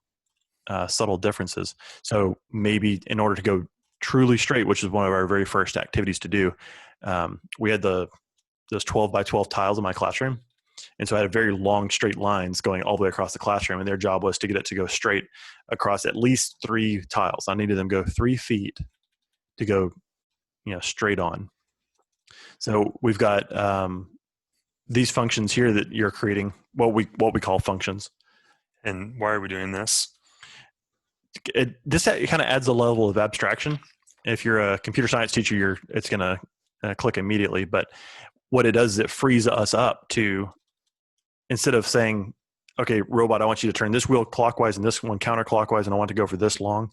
[SPEAKER 6] subtle differences. So maybe in order to go truly straight, which is one of our very first activities to do, we had those 12 by 12 tiles in my classroom. And so I had very long straight lines going all the way across the classroom, and their job was to get it to go straight across at least 3 tiles. I needed them to go 3 feet to go, straight on. So we've got these functions here that you're creating, what we call functions.
[SPEAKER 2] And why are we doing this?
[SPEAKER 6] This kind of adds a level of abstraction. If you're a computer science teacher, it's going to click immediately. But what it does is it frees us up to, instead of saying, okay, robot, I want you to turn this wheel clockwise and this one counterclockwise, and I want to go for this long.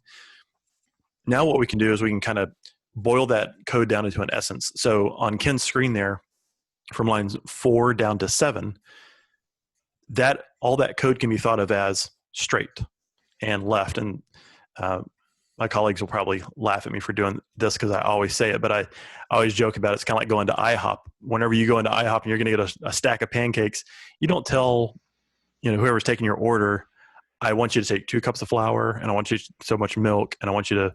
[SPEAKER 6] Now what we can do is we can kind of boil that code down into an essence. So on Ken's screen there, from lines 4 down to 7, all that code can be thought of as straight and left. And my colleagues will probably laugh at me for doing this because I always say it, but I always joke about it. It's kind of like going to IHOP. Whenever you go into IHOP and you're going to get a stack of pancakes, you don't tell whoever's taking your order, I want you to take 2 cups of flour and I want you so much milk, and I want you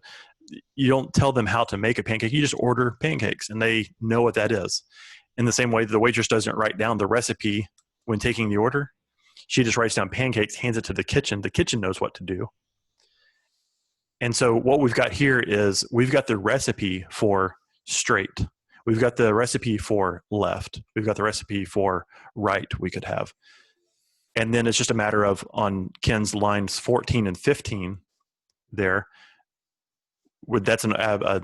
[SPEAKER 6] don't tell them how to make a pancake. You just order pancakes and they know what that is. In the same way, the waitress doesn't write down the recipe when taking the order. She just writes down pancakes, hands it to the kitchen. The kitchen knows what to do. And so what we've got here is we've got the recipe for straight. we've got the recipe for left. We've got the recipe for right we could have. And then it's just a matter of on Ken's lines 14 and 15 there, that's an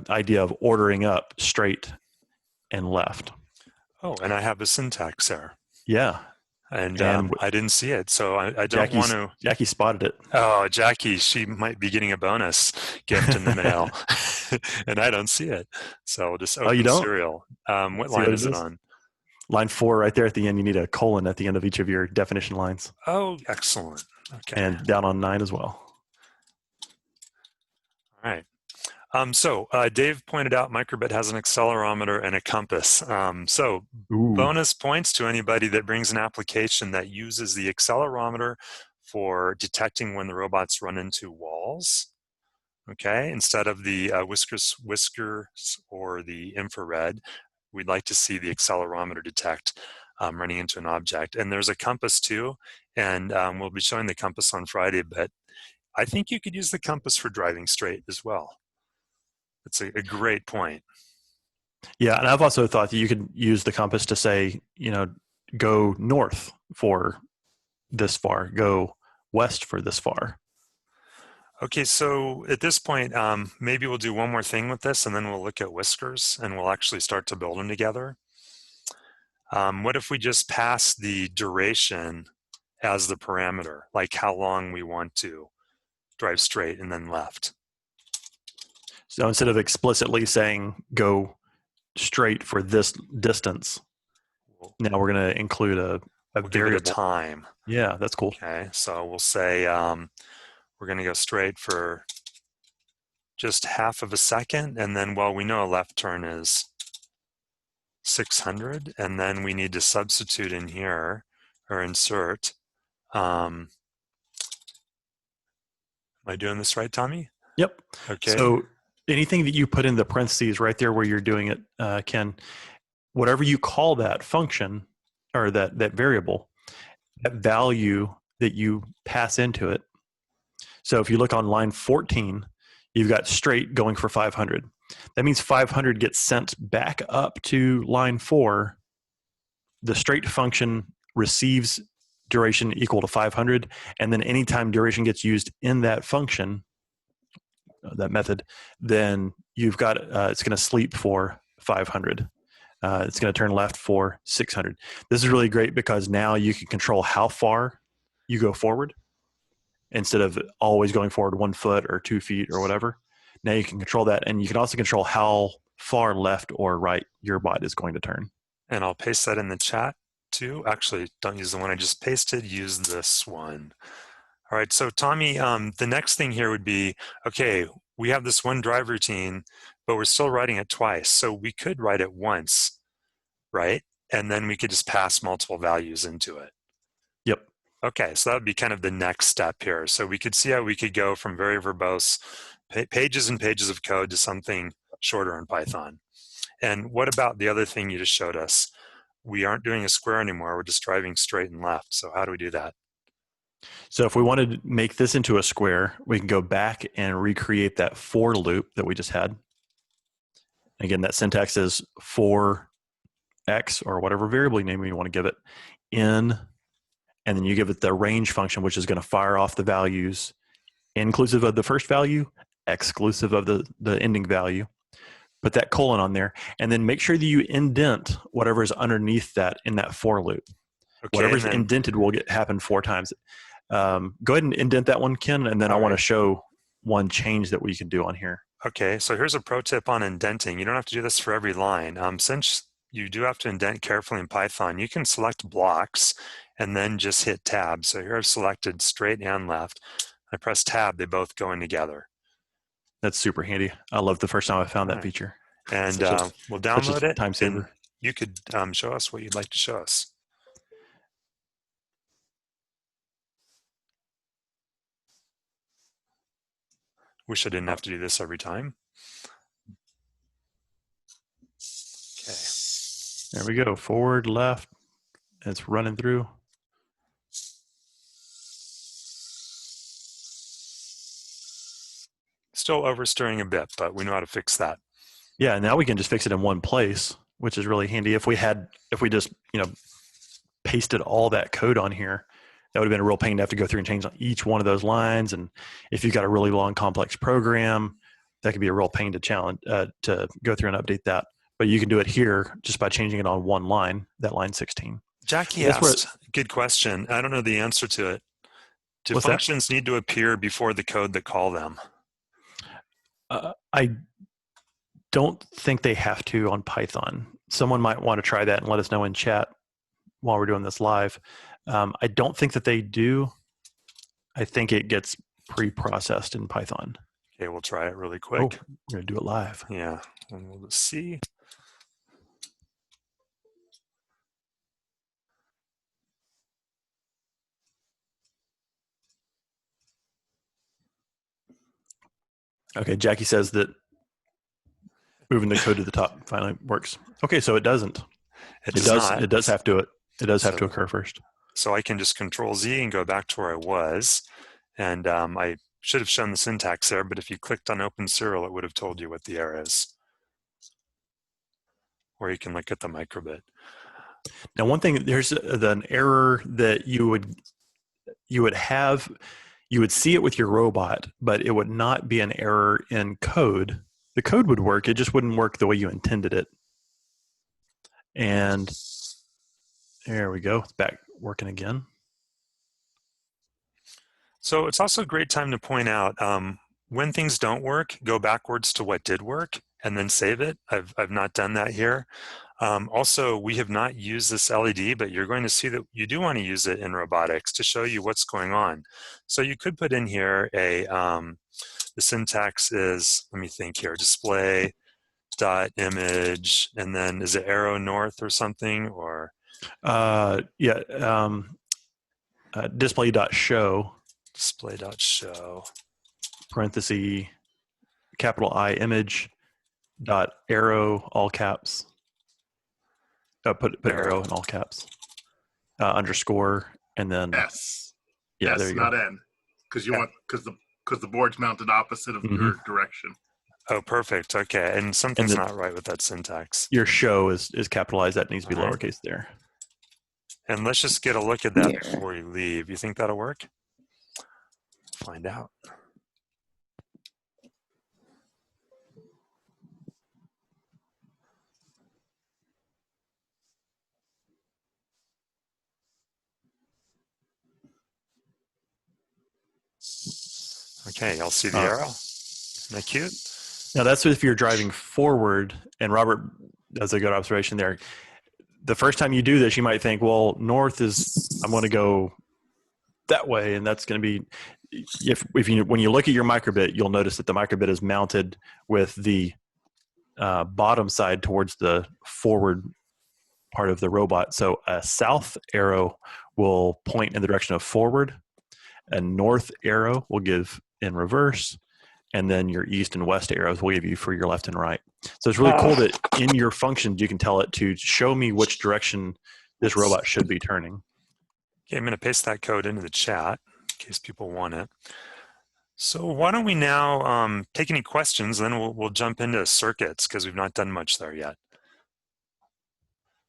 [SPEAKER 6] idea of ordering up straight and left.
[SPEAKER 2] Oh, and I have a syntax error.
[SPEAKER 6] Yeah.
[SPEAKER 2] And
[SPEAKER 6] And
[SPEAKER 2] I didn't see it, so I don't want to.
[SPEAKER 6] Jackie spotted it.
[SPEAKER 2] Oh, Jackie, she might be getting a bonus gift in the mail, and I don't see it. So we'll just open
[SPEAKER 6] you don't?
[SPEAKER 2] serial. What
[SPEAKER 6] See
[SPEAKER 2] line
[SPEAKER 6] what
[SPEAKER 2] is
[SPEAKER 6] it
[SPEAKER 2] it
[SPEAKER 6] is?
[SPEAKER 2] on?
[SPEAKER 6] Line 4 right there at the end, you need a colon at the end of each of your definition lines.
[SPEAKER 2] Oh, excellent. Okay.
[SPEAKER 6] And down on 9 as well.
[SPEAKER 2] All right. So Dave pointed out Microbit has an accelerometer and a compass. So
[SPEAKER 6] Ooh.
[SPEAKER 2] bonus points to anybody that brings an application that uses the accelerometer for detecting when the robots run into walls. Okay, instead of the whiskers or the infrared, we'd like to see the accelerometer detect running into an object. And there's a compass too, and we'll be showing the compass on Friday, but I think you could use the compass for driving straight as well. It's a great point.
[SPEAKER 6] Yeah, and I've also thought that you could use the compass to say, go north for this far, go west for this far.
[SPEAKER 2] Okay, so at this point, maybe we'll do one more thing with this, and then we'll look at whiskers, and we'll actually start to build them together. What if we just pass the duration as the parameter, like how long we want to drive straight and then left?
[SPEAKER 6] So instead of explicitly saying go straight for this distance, now we're going to include a
[SPEAKER 2] We'll give it a
[SPEAKER 6] variable.
[SPEAKER 2] time.
[SPEAKER 6] Yeah, that's cool.
[SPEAKER 2] Okay, so we'll say we're going to go straight for just half of a second, and then, well, we know a left turn is 600, and then we need to substitute in here or insert. Am I doing this right, Tommy?
[SPEAKER 6] Yep.
[SPEAKER 2] Okay.
[SPEAKER 6] So anything that you put in the parentheses right there where you're doing it, Ken, whatever you call that function or that variable, that value that you pass into it. So if you look on line 14, you've got straight going for 500. That means 500 gets sent back up to line 4. The straight function receives duration equal to 500, and then anytime duration gets used in that function, that method, then you've got it's going to sleep for 500. It's going to turn left for 600. This is really great because now you can control how far you go forward instead of always going forward 1 foot or 2 feet or whatever. Now you can control that, and you can also control how far left or right your bot is going to turn.
[SPEAKER 2] And I'll paste that in the chat too. Actually, don't use the one I just pasted, use this one. All right, so Tommy, the next thing here would be, okay, we have this one drive routine, but we're still writing it twice. So we could write it once, right? And then we could just pass multiple values into it.
[SPEAKER 6] Yep.
[SPEAKER 2] Okay, so that would be kind of the next step here. So we could see how we could go from very verbose pages and pages of code to something shorter in Python. And what about the other thing you just showed us? We aren't doing a square anymore. We're just driving straight and left. So how do we do that?
[SPEAKER 6] So if we wanted to make this into a square, we can go back and recreate that for loop that we just had. Again, that syntax is for x or whatever variable name you want to give it in, and then you give it the range function, which is going to fire off the values inclusive of the first value, exclusive of the ending value. Put that colon on there, and then make sure that you indent whatever is underneath that in that for loop. Okay, whatever's indented will happen 4 times. Go ahead and indent that one, Ken, and then I want to show one change that we can do on here.
[SPEAKER 2] Okay, so here's a pro tip on indenting. You don't have to do this for every line. Since you do have to indent carefully in Python, you can select blocks and then just hit tab. So here I've selected straight and left. I press tab, they both go in together.
[SPEAKER 6] That's super handy. I love the first time I found that feature.
[SPEAKER 2] And we'll download it.
[SPEAKER 6] Time saver.
[SPEAKER 2] And you could show us what you'd like to show us. Wish I didn't have to do this every time. Okay.
[SPEAKER 6] There we go. Forward, left. It's running through.
[SPEAKER 2] Still overstirring a bit, but we know how to fix that.
[SPEAKER 6] Yeah, now we can just fix it in one place which is really handy. If we just, pasted all that code on here, that would have been a real pain to have to go through and change on each one of those lines. And if you've got a really long, complex program, that could be a real pain to to go through and update that. But you can do it here just by changing it on one line, that line 16.
[SPEAKER 2] Jackie asked, good question. I don't know the answer to it. Do functions need to appear before the code that call them?
[SPEAKER 6] I don't think they have to on Python. Someone might want to try that and let us know in chat while we're doing this live. I don't think that they do. I think it gets pre-processed in Python.
[SPEAKER 2] Okay, we'll try it really quick.
[SPEAKER 6] Oh, we're going to do it live.
[SPEAKER 2] Yeah, and we'll just see.
[SPEAKER 6] Okay, Jackie says that moving the code to the top finally works. Okay, so it doesn't. It does have to occur first.
[SPEAKER 2] So I can just Control Z and go back to where I was. And I should have shown the syntax there, but if you clicked on Open Serial, it would have told you what the error is. Or you can look at the microbit.
[SPEAKER 6] Now, one thing, there's an error that you would have. You would see it with your robot, but it would not be an error in code. The code would work. It just wouldn't work the way you intended it. And there we go. It's back working again.
[SPEAKER 2] So it's also a great time to point out when things don't work, go backwards to what did work and then save it. I've not done that here. Also, we have not used this LED, but you're going to see that you do want to use it in robotics to show you what's going on. So you could put in here the syntax is, let me think here, display dot image, and then is it arrow north or something, or?
[SPEAKER 6] Display dot show.
[SPEAKER 2] Display dot show.
[SPEAKER 6] Parenthesis, capital I image dot arrow, all caps. Put arrow in all caps. Underscore, and then
[SPEAKER 7] S.
[SPEAKER 6] Yeah,
[SPEAKER 7] S,
[SPEAKER 6] there you
[SPEAKER 7] not
[SPEAKER 6] go.
[SPEAKER 7] N, because you want because the board's mounted opposite of your direction.
[SPEAKER 2] Oh, perfect. Okay, and something's not right with that syntax.
[SPEAKER 6] Your show is capitalized. That needs to be lowercase there.
[SPEAKER 2] And let's just get a look at that before you leave. You think that'll work? Find out. Okay, y'all see the arrow? Isn't that cute?
[SPEAKER 6] Now that's if you're driving forward, and Robert does a good observation there. The first time you do this, you might think, well, north is, I'm going to go that way, and that's going to be, when you look at your microbit, you'll notice that the microbit is mounted with the bottom side towards the forward part of the robot. So a south arrow will point in the direction of forward, a north arrow will give in reverse, and then your east and west arrows will give you for your left and right. So it's really cool that in your functions, you can tell it to show me which direction this robot should be turning.
[SPEAKER 2] Okay, I'm going to paste that code into the chat in case people want it. So why don't we now take any questions, then we'll jump into circuits because we've not done much there yet.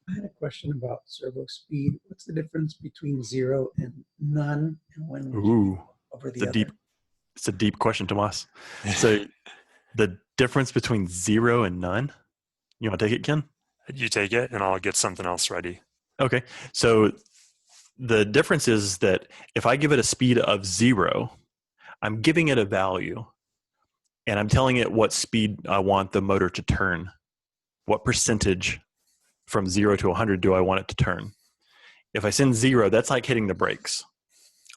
[SPEAKER 3] I had a question about servo speed. What's the difference between 0 and none, and when would you over the other?
[SPEAKER 6] It's a deep question, Tomas. So the difference between 0 and none, you want to take it, Ken?
[SPEAKER 2] You take it, and I'll get something else ready.
[SPEAKER 6] Okay. So the difference is that if I give it a speed of 0, I'm giving it a value, and I'm telling it what speed I want the motor to turn. What percentage from 0 to 100 do I want it to turn? If I send 0, that's like hitting the brakes.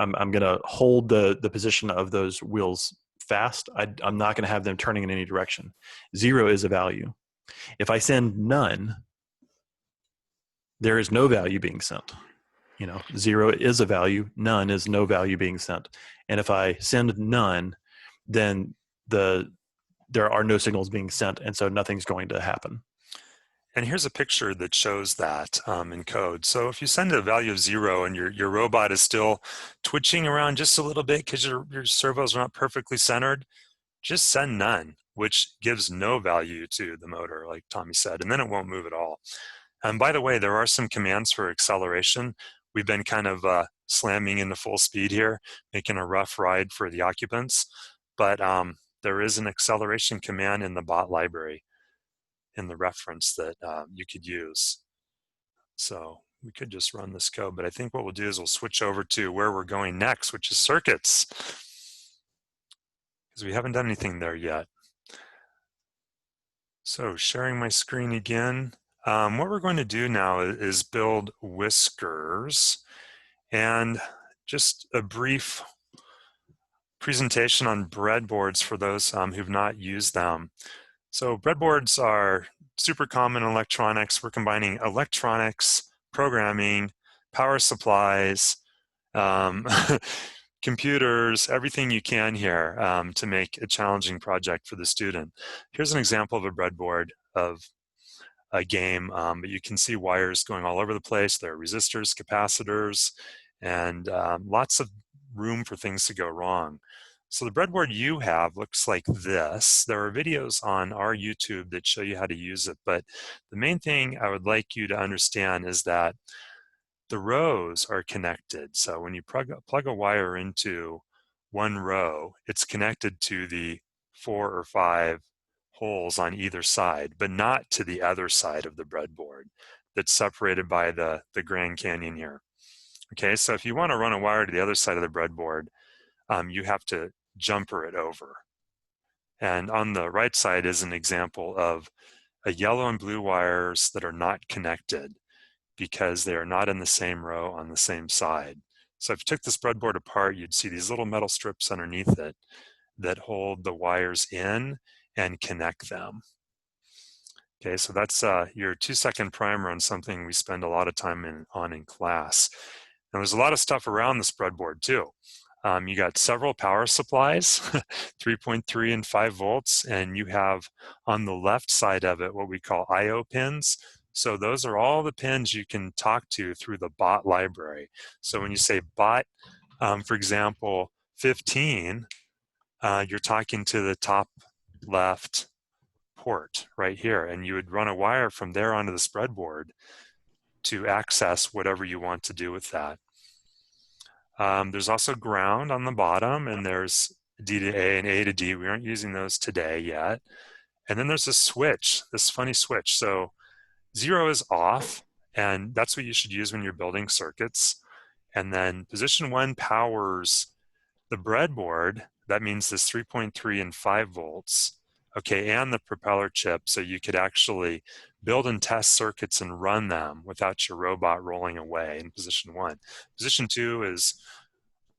[SPEAKER 6] I'm going to hold the position of those wheels fast. I'm not going to have them turning in any direction. 0 is a value. If I send none, there is no value being sent. 0 is a value. None is no value being sent. And if I send none, then there are no signals being sent, and so nothing's going to happen.
[SPEAKER 2] And here's a picture that shows that in code. So if you send a value of 0 and your robot is still twitching around just a little bit because your servos are not perfectly centered, just send none. which gives no value to the motor, like Tommy said, and then it won't move at all. And by the way, there are some commands for acceleration. We've been kind of slamming into full speed here, making a rough ride for the occupants, but there is an acceleration command in the bot library in the reference that you could use. So we could just run this code, but I think what we'll do is we'll switch over to where we're going next, which is circuits, because we haven't done anything there yet. So sharing my screen again. What we're going to do now is build whiskers, and just a brief presentation on breadboards for those who've not used them. So breadboards are super common in electronics. We're combining electronics, programming, power supplies, computers, everything you can here to make a challenging project for the student. Here's an example of a breadboard of a game, but you can see wires going all over the place. There are resistors, capacitors, and lots of room for things to go wrong. So the breadboard you have looks like this. There are videos on our YouTube that show you how to use it, but the main thing I would like you to understand is that the rows are connected. So when you plug a wire into one row, it's connected to the 4 or 5 holes on either side, but not to the other side of the breadboard that's separated by the Grand Canyon here. Okay, so if you want to run a wire to the other side of the breadboard, you have to jumper it over. And on the right side is an example of a yellow and blue wires that are not connected because they are not in the same row on the same side. So if you took this breadboard apart, you'd see these little metal strips underneath it that hold the wires in and connect them. Okay, so that's your 2-second primer on something we spend a lot of time on in class. And there's a lot of stuff around this breadboard too. You got several power supplies, 3.3 and 5 volts, and you have on the left side of it what we call I/O pins. So those are all the pins you can talk to through the bot library. So when you say bot, for example, 15, you're talking to the top left port right here, and you would run a wire from there onto the breadboard to access whatever you want to do with that. There's also ground on the bottom, and there's D to A and A to D. We aren't using those today yet. And then there's a switch, this funny switch. So 0 is off, and that's what you should use when you're building circuits. And then position 1 powers the breadboard. That means this 3.3 and 5 volts. Okay, and the propeller chip, so you could actually build and test circuits and run them without your robot rolling away in position 1. Position 2 is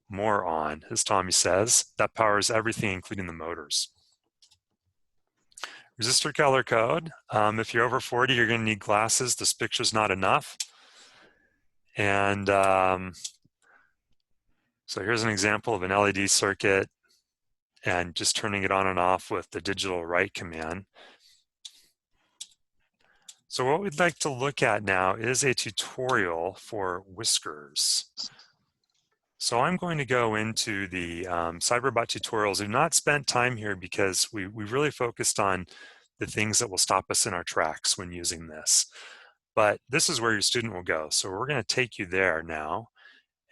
[SPEAKER 2] more on, as Tommy says. That powers everything, including the motors. Resistor color code. If you're over 40, you're going to need glasses. This picture's not enough. And so here's an example of an LED circuit and just turning it on and off with the digital write command. So what we'd like to look at now is a tutorial for whiskers. So I'm going to go into the Cyberbot tutorials. We've not spent time here because we really focused on the things that will stop us in our tracks when using this. But this is where your student will go. So we're going to take you there now.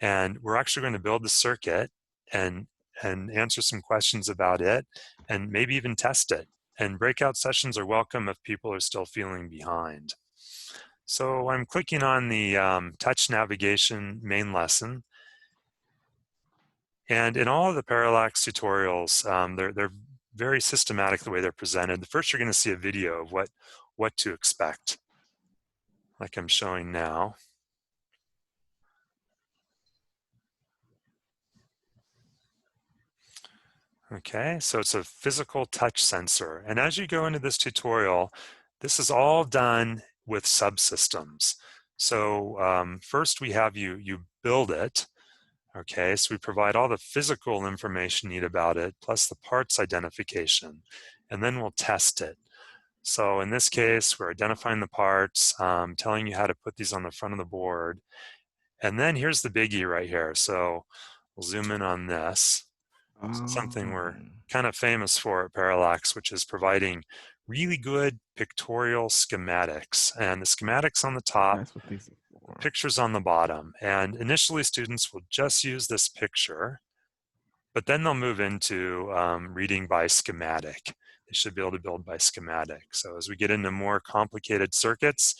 [SPEAKER 2] And we're actually going to build the circuit and answer some questions about it and maybe even test it. And breakout sessions are welcome if people are still feeling behind. So I'm clicking on the touch navigation main lesson. And in all of the parallax tutorials, they're very systematic the way they're presented. First, you're going to see a video of what to expect, like I'm showing now. Okay, so it's a physical touch sensor. And as you go into this tutorial, this is all done with subsystems. So first we have you build it. Okay, so we provide all the physical information you need about it, plus the parts identification, and then we'll test it. So in this case, we're identifying the parts, telling you how to put these on the front of the board. And then here's the biggie right here. So we'll zoom in on this. something we're kind of famous for at Parallax, which is providing really good pictorial schematics. And the schematics on the top,
[SPEAKER 9] That's what these are for.
[SPEAKER 2] pictures on the bottom. And initially students will just use this picture, but then they'll move into reading by schematic. They should be able to build by schematic. So as we get into more complicated circuits,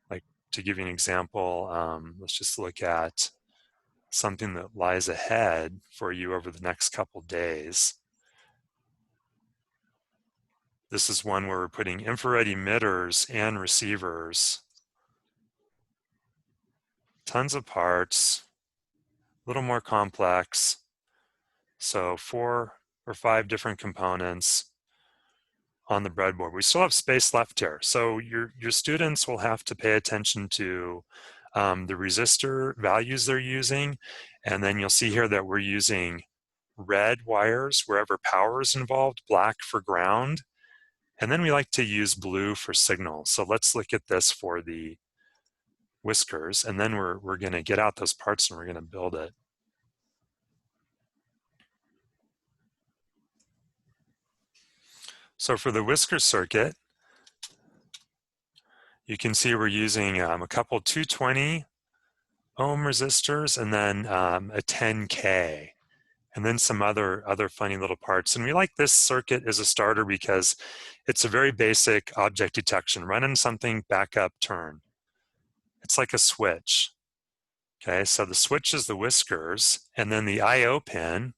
[SPEAKER 2] like to give you an example, let's just look at something that lies ahead for you over the next couple days. This is one where we're putting infrared emitters and receivers. Tons of parts, a little more complex. So 4 or 5 different components on the breadboard. We still have space left here. So your students will have to pay attention to the resistor values they're using. And then you'll see here that we're using red wires wherever power is involved, black for ground. And then we like to use blue for signal. So let's look at this for the whiskers. And then we're going to get out those parts and we're going to build it. So for the whisker circuit, you can see we're using a couple 220 ohm resistors and then a 10K, and then some other funny little parts. And we like this circuit as a starter because it's a very basic object detection. Running something, back up, turn. It's like a switch. Okay, so the switch is the whiskers, and then the I/O pin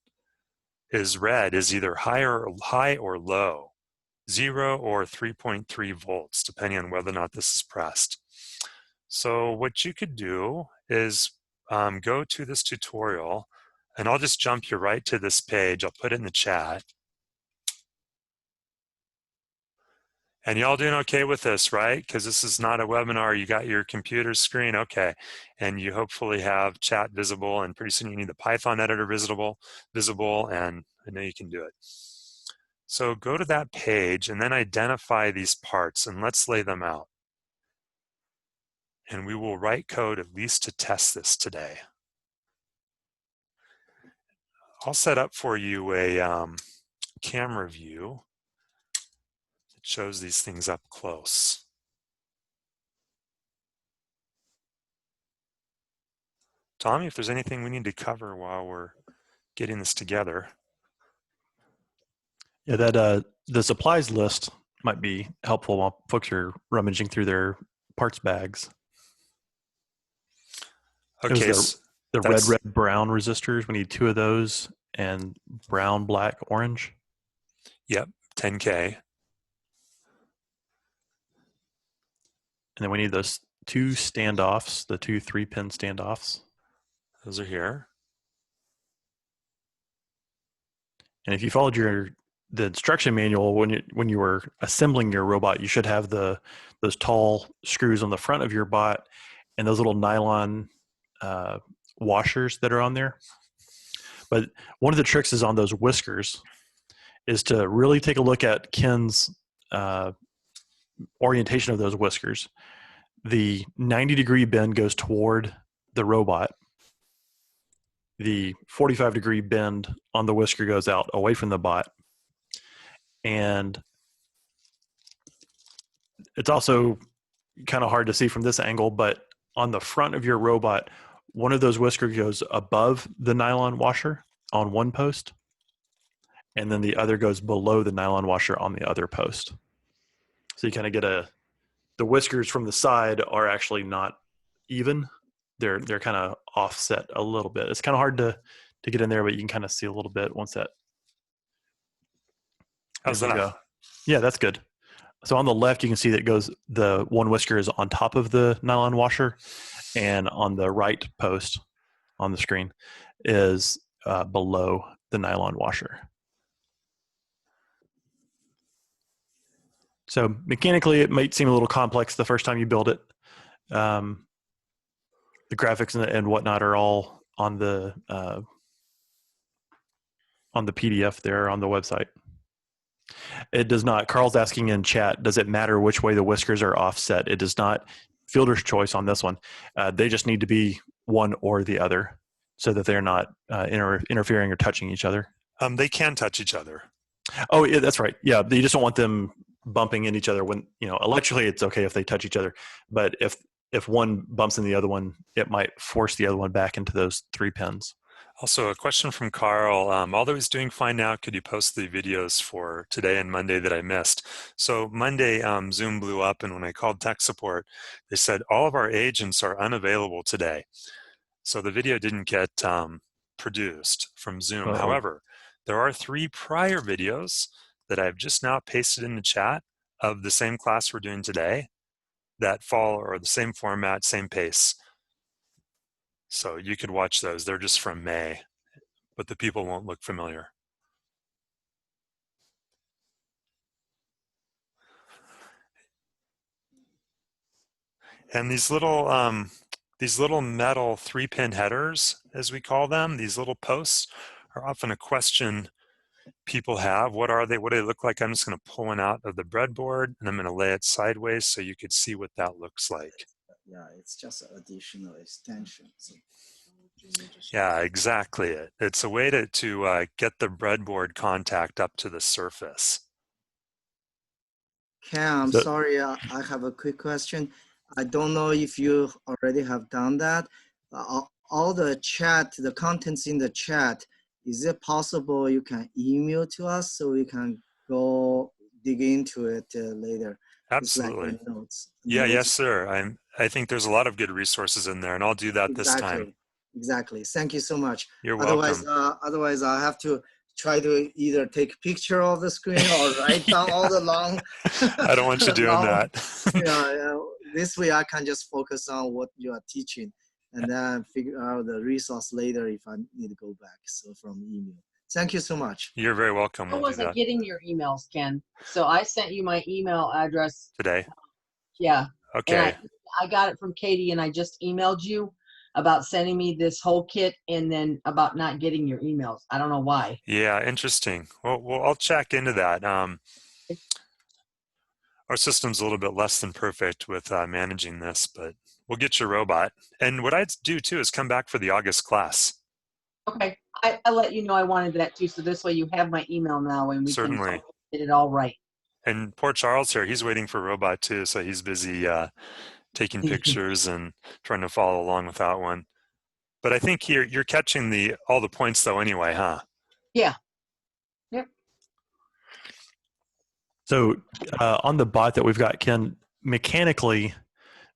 [SPEAKER 2] is red, is either high or low. 0 or 3.3 volts, depending on whether or not this is pressed. So what you could do is go to this tutorial, and I'll just jump you right to this page. I'll put it in the chat. And y'all doing okay with this, right? Because this is not a webinar. You got your computer screen, okay. And you hopefully have chat visible, and pretty soon you need the Python editor visible, and I know you can do it. So go to that page and then identify these parts, and let's lay them out. And we will write code at least to test this today. I'll set up for you a camera view that shows these things up close. Tommy, if there's anything we need to cover while we're getting this together.
[SPEAKER 6] Yeah, that the supplies list might be helpful while folks are rummaging through their parts bags.
[SPEAKER 2] Okay,
[SPEAKER 6] the red, brown resistors. We need 2 of those, and brown, black, orange.
[SPEAKER 2] Yep, 10K.
[SPEAKER 6] And then we need those 2 standoffs, the 2 3-pin standoffs.
[SPEAKER 2] Those are here.
[SPEAKER 6] And if you followed the instruction manual when you were assembling your robot, you should have those tall screws on the front of your bot and those little nylon washers that are on there. But one of the tricks is on those whiskers is to really take a look at Ken's orientation of those whiskers. The 90-degree bend goes toward the robot. The 45-degree bend on the whisker goes out away from the bot. And it's also kind of hard to see from this angle, but on the front of your robot, one of those whiskers goes above the nylon washer on one post, and then the other goes below the nylon washer on the other post. So you kind of get the whiskers from the side are actually not even. They're kind of offset a little bit. It's kind of hard to get in there, but you can kind of see a little bit once that.
[SPEAKER 2] How's that?
[SPEAKER 6] Go. Yeah, that's good. So on the left, you can see that the one whisker is on top of the nylon washer, and on the right post on the screen is below the nylon washer. So mechanically, it might seem a little complex the first time you build it. The graphics and whatnot are all on the PDF there on the website. It does not. Carl's asking in chat, does it matter which way the whiskers are offset? It does not. Fielder's choice on this one. They just need to be one or the other so that they're not interfering or touching each other.
[SPEAKER 2] They can touch each other.
[SPEAKER 6] Oh, yeah, that's right. Yeah, you just don't want them bumping into each other. When electrically, it's okay if they touch each other, but if one bumps into the other one, it might force the other one back into those 3 pins.
[SPEAKER 2] Also, a question from Carl. Although he's doing fine now, could you post the videos for today and Monday that I missed? So Monday, Zoom blew up, and when I called tech support, they said all of our agents are unavailable today. So the video didn't get produced from Zoom.
[SPEAKER 6] Uh-oh.
[SPEAKER 2] However, there are 3 prior videos that I've just now pasted in the chat of the same class we're doing today that fall, or the same format, same pace. So you could watch those. They're just from May, but the people won't look familiar. And these little metal 3-pin headers, as we call them, these little posts, are often a question people have. What are they? What do they look like? I'm just going to pull one out of the breadboard, and I'm going to lay it sideways so you could see what that looks like.
[SPEAKER 9] Yeah, it's just additional extensions.
[SPEAKER 2] Yeah, exactly. It's a way to get the breadboard contact up to the surface.
[SPEAKER 9] Ken, I'm sorry, I have a quick question. I don't know if you already have done that. All the chat, the contents in the chat, is it possible you can email to us so we can go dig into it later?
[SPEAKER 2] Absolutely.
[SPEAKER 9] Like notes.
[SPEAKER 2] Yes, sir. I think there's a lot of good resources in there, and I'll do that this time.
[SPEAKER 9] Exactly. Thank you so much.
[SPEAKER 2] You're welcome.
[SPEAKER 9] Otherwise, I have to try to either take a picture of the screen or write down all the long.
[SPEAKER 2] I don't want you doing that.
[SPEAKER 9] This way I can just focus on what you are teaching, and then figure out the resource later if I need to go back. So from email. Thank you so much.
[SPEAKER 2] You're very welcome.
[SPEAKER 5] I wasn't getting your emails, Ken. So I sent you my email address
[SPEAKER 2] today.
[SPEAKER 5] Yeah.
[SPEAKER 2] Okay.
[SPEAKER 5] I got it from Katie, and I just emailed you about sending me this whole kit, and then about not getting your emails. I don't know why.
[SPEAKER 2] Yeah, interesting. Well, I'll check into that. Our system's a little bit less than perfect with managing this, but we'll get your robot. And what I'd do too is come back for the August class.
[SPEAKER 5] Okay. I let you know I wanted that too, so this way you have my email now, and we can get it all right.
[SPEAKER 2] And poor Charles here, he's waiting for a robot too, so he's busy taking pictures and trying to follow along without one. But I think you're catching all the points though anyway, huh?
[SPEAKER 5] Yeah. Yep.
[SPEAKER 6] So on the bot that we've got, Ken, mechanically,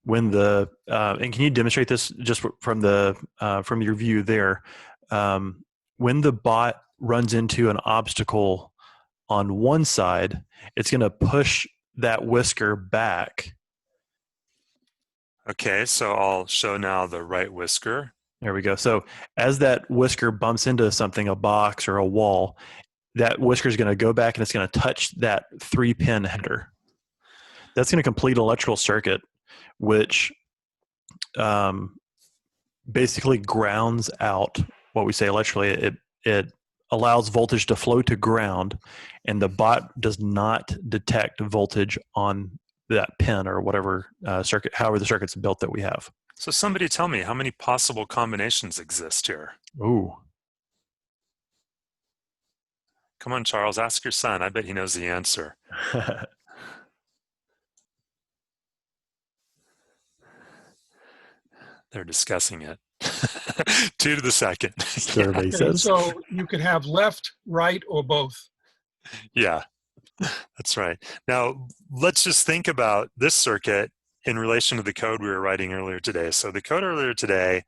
[SPEAKER 6] when the and can you demonstrate this just from your view there? When the bot runs into an obstacle on one side, it's going to push that whisker back.
[SPEAKER 2] Okay, so I'll show now the right whisker.
[SPEAKER 6] There we go. So as that whisker bumps into something, a box or a wall, that whisker is going to go back and it's going to touch that 3-pin header. That's going to complete an electrical circuit, which basically grounds out what we say electrically. It allows voltage to flow to ground, and the bot does not detect voltage on that pin or whatever circuit, however the circuit's built that we have.
[SPEAKER 2] So somebody tell me how many possible combinations exist here.
[SPEAKER 6] Ooh.
[SPEAKER 2] Come on, Charles, ask your son. I bet he knows the answer. They're discussing it. 2 to the second.
[SPEAKER 6] Survey says.
[SPEAKER 8] So you could have left, right, or both.
[SPEAKER 2] Yeah, that's right. Now, let's just think about this circuit in relation to the code we were writing earlier today. So the code earlier today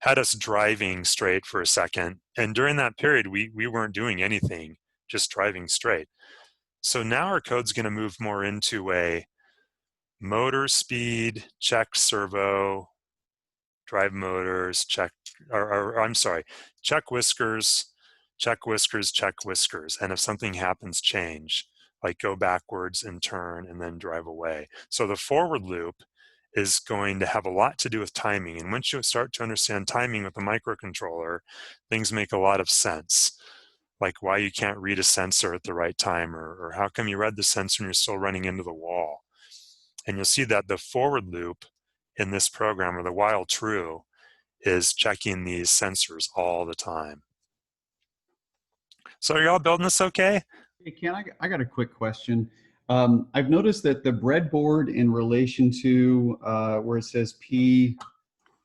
[SPEAKER 2] had us driving straight for a second. And during that period, we weren't doing anything, just driving straight. So now our code's going to move more into a motor speed, check servo, drive motors, check whiskers, check whiskers, check whiskers. And if something happens, change, like go backwards and turn and then drive away. So the forward loop is going to have a lot to do with timing. And once you start to understand timing with a microcontroller, things make a lot of sense. Like why you can't read a sensor at the right time, or how come you read the sensor and you're still running into the wall. And you'll see that the forward loop in this program, or the while true, is checking these sensors all the time. So are y'all building this okay?
[SPEAKER 10] Hey, Ken, I got a quick question. I've noticed that the breadboard in relation to where it says P0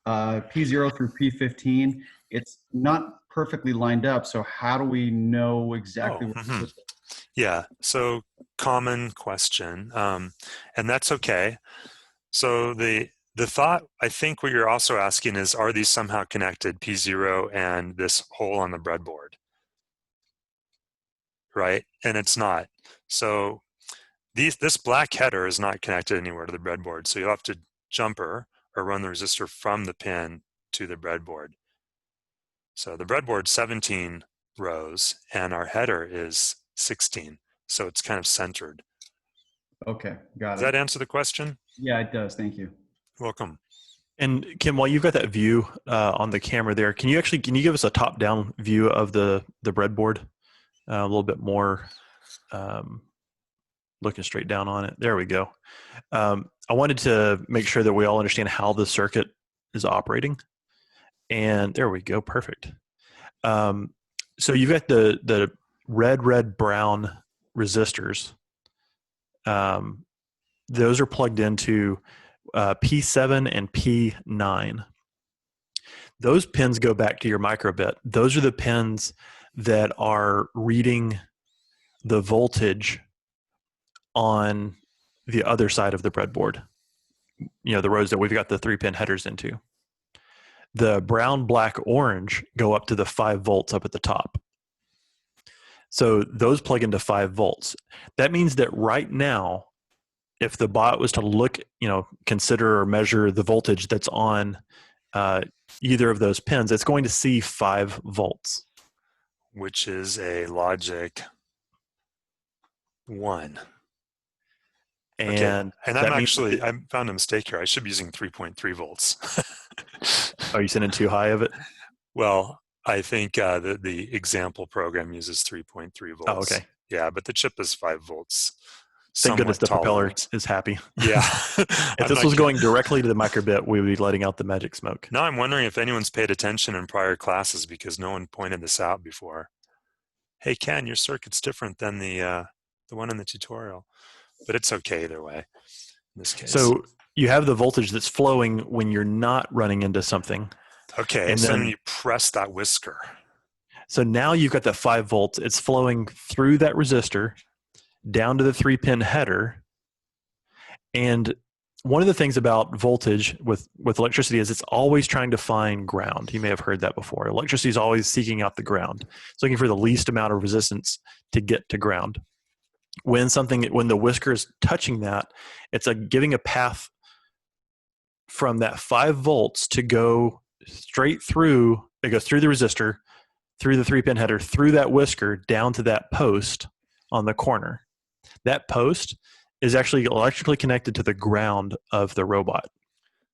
[SPEAKER 10] through P15, it's not perfectly lined up. So how do we know exactly what to put there?
[SPEAKER 2] Yeah, so common question, and that's okay. So the thought, I think what you're also asking is, are these somehow connected, P0 and this hole on the breadboard, right? And it's not. So this black header is not connected anywhere to the breadboard. So you'll have to jumper or run the resistor from the pin to the breadboard. So the breadboard's 17 rows and our header is 16. So it's kind of centered.
[SPEAKER 10] Okay, got it.
[SPEAKER 2] Does that answer the question?
[SPEAKER 10] Yeah, it does. Thank you.
[SPEAKER 2] Welcome.
[SPEAKER 6] And Kim, while you've got that view on the camera there, can you give us a top-down view of the breadboard? A little bit more looking straight down on it. There we go. I wanted to make sure that we all understand how the circuit is operating. And there we go. Perfect. So you've got the red, brown resistors. Those are plugged into P7 and P9. Those pins go back to your microbit. Those are the pins that are reading the voltage on the other side of the breadboard. You know, the rows that we've got the 3-pin headers into. The brown, black, orange go up to the 5 volts up at the top. So those plug into 5 volts. That means that right now, if the bot was to look, consider or measure the voltage that's on either of those pins, it's going to see 5 volts.
[SPEAKER 2] Which is a logic 1.
[SPEAKER 6] And
[SPEAKER 2] I found a mistake here. I should be using 3.3 volts.
[SPEAKER 6] Are you sending too high of it?
[SPEAKER 2] Well, I think the example program uses 3.3 volts.
[SPEAKER 6] Oh, okay.
[SPEAKER 2] Yeah, but the chip is 5 volts.
[SPEAKER 6] Thank goodness the propeller is happy.
[SPEAKER 2] Yeah.
[SPEAKER 6] If this was going directly to the microbit, we would be letting out the magic smoke.
[SPEAKER 2] Now I'm wondering if anyone's paid attention in prior classes because no one pointed this out before. Hey, Ken, your circuit's different than the one in the tutorial. But it's okay either way in this case.
[SPEAKER 6] So you have the voltage that's flowing when you're not running into something.
[SPEAKER 2] Okay,
[SPEAKER 6] and
[SPEAKER 2] so
[SPEAKER 6] then
[SPEAKER 2] you press that whisker.
[SPEAKER 6] So now you've got that 5 volts. It's flowing through that resistor down to the 3-pin header. And one of the things about voltage with electricity is it's always trying to find ground. You may have heard that before. Electricity is always seeking out the ground. It's looking for the least amount of resistance to get to ground. When the whisker is touching that, it's giving a path from that 5 volts to go straight through. It goes through the resistor, through the 3-pin header, through that whisker, down to that post on the corner. That post is actually electrically connected to the ground of the robot.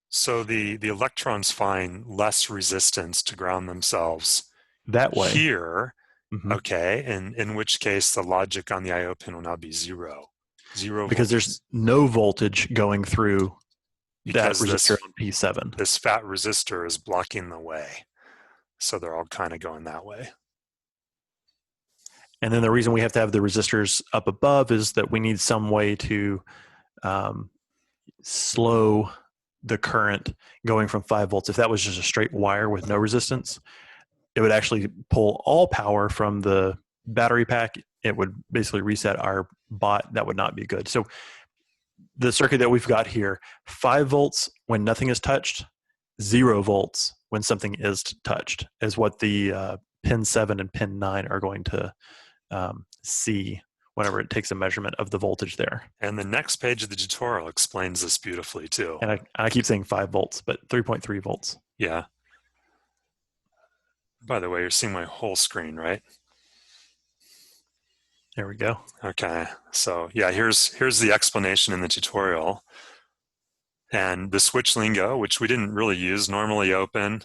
[SPEAKER 2] So the electrons find less resistance to ground themselves
[SPEAKER 6] that way
[SPEAKER 2] here. Mm-hmm. Okay, and in which case the logic on the I/O pin will now be 0.
[SPEAKER 6] Because there's no voltage going through that resistor on P7.
[SPEAKER 2] This fat resistor is blocking the way. So they're all kind of going that way.
[SPEAKER 6] And then the reason we have to have the resistors up above is that we need some way to slow the current going from 5 volts. If that was just a straight wire with no resistance, it would actually pull all power from the battery pack. It would basically reset our bot. That would not be good. So the circuit that we've got here, 5 volts when nothing is touched, 0 volts when something is touched, is what the pin 7 and pin 9 are going to see whenever it takes a measurement of the voltage there.
[SPEAKER 2] And the next page of the tutorial explains this beautifully too.
[SPEAKER 6] And I keep saying 5 volts, but 3.3 volts.
[SPEAKER 2] Yeah. By the way, you're seeing my whole screen, right?
[SPEAKER 6] There we go.
[SPEAKER 2] Okay. So yeah, here's the explanation in the tutorial. And the switch lingo, which we didn't really use, normally open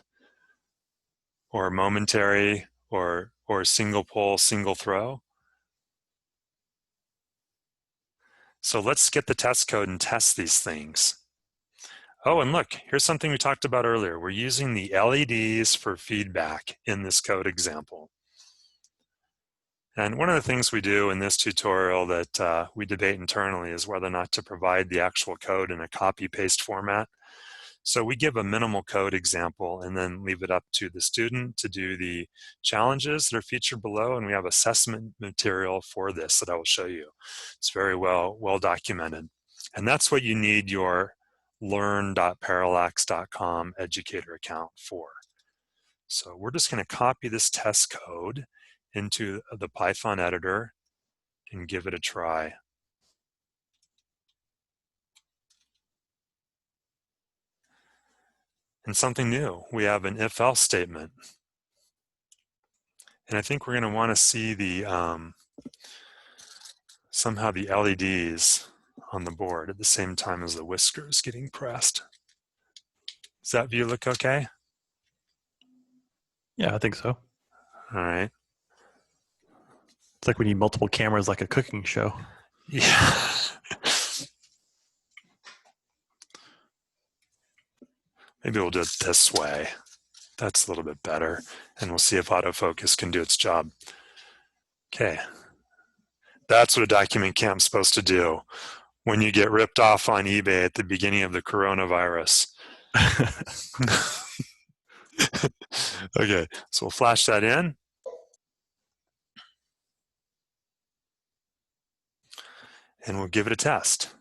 [SPEAKER 2] or momentary or single pole, single throw. So let's get the test code and test these things. Oh, and look, here's something we talked about earlier. We're using the LEDs for feedback in this code example. And one of the things we do in this tutorial that we debate internally is whether or not to provide the actual code in a copy-paste format. So we give a minimal code example and then leave it up to the student to do the challenges that are featured below, and we have assessment material for this that I will show you. It's very well documented. And that's what you need your learn.parallax.com educator account for. So we're just going to copy this test code into the Python editor and give it a try. And something new, we have an if-else statement. And I think we're going to want to see the somehow the LEDs on the board at the same time as the whiskers getting pressed. Does that view look okay?
[SPEAKER 6] Yeah, I think so.
[SPEAKER 2] All right.
[SPEAKER 6] It's like we need multiple cameras like a cooking show.
[SPEAKER 2] Yeah. Maybe we'll do it this way. That's a little bit better. And we'll see if autofocus can do its job. Okay. That's what a document camp's supposed to do when you get ripped off on eBay at the beginning of the coronavirus. Okay, so we'll flash that in. And we'll give it a test.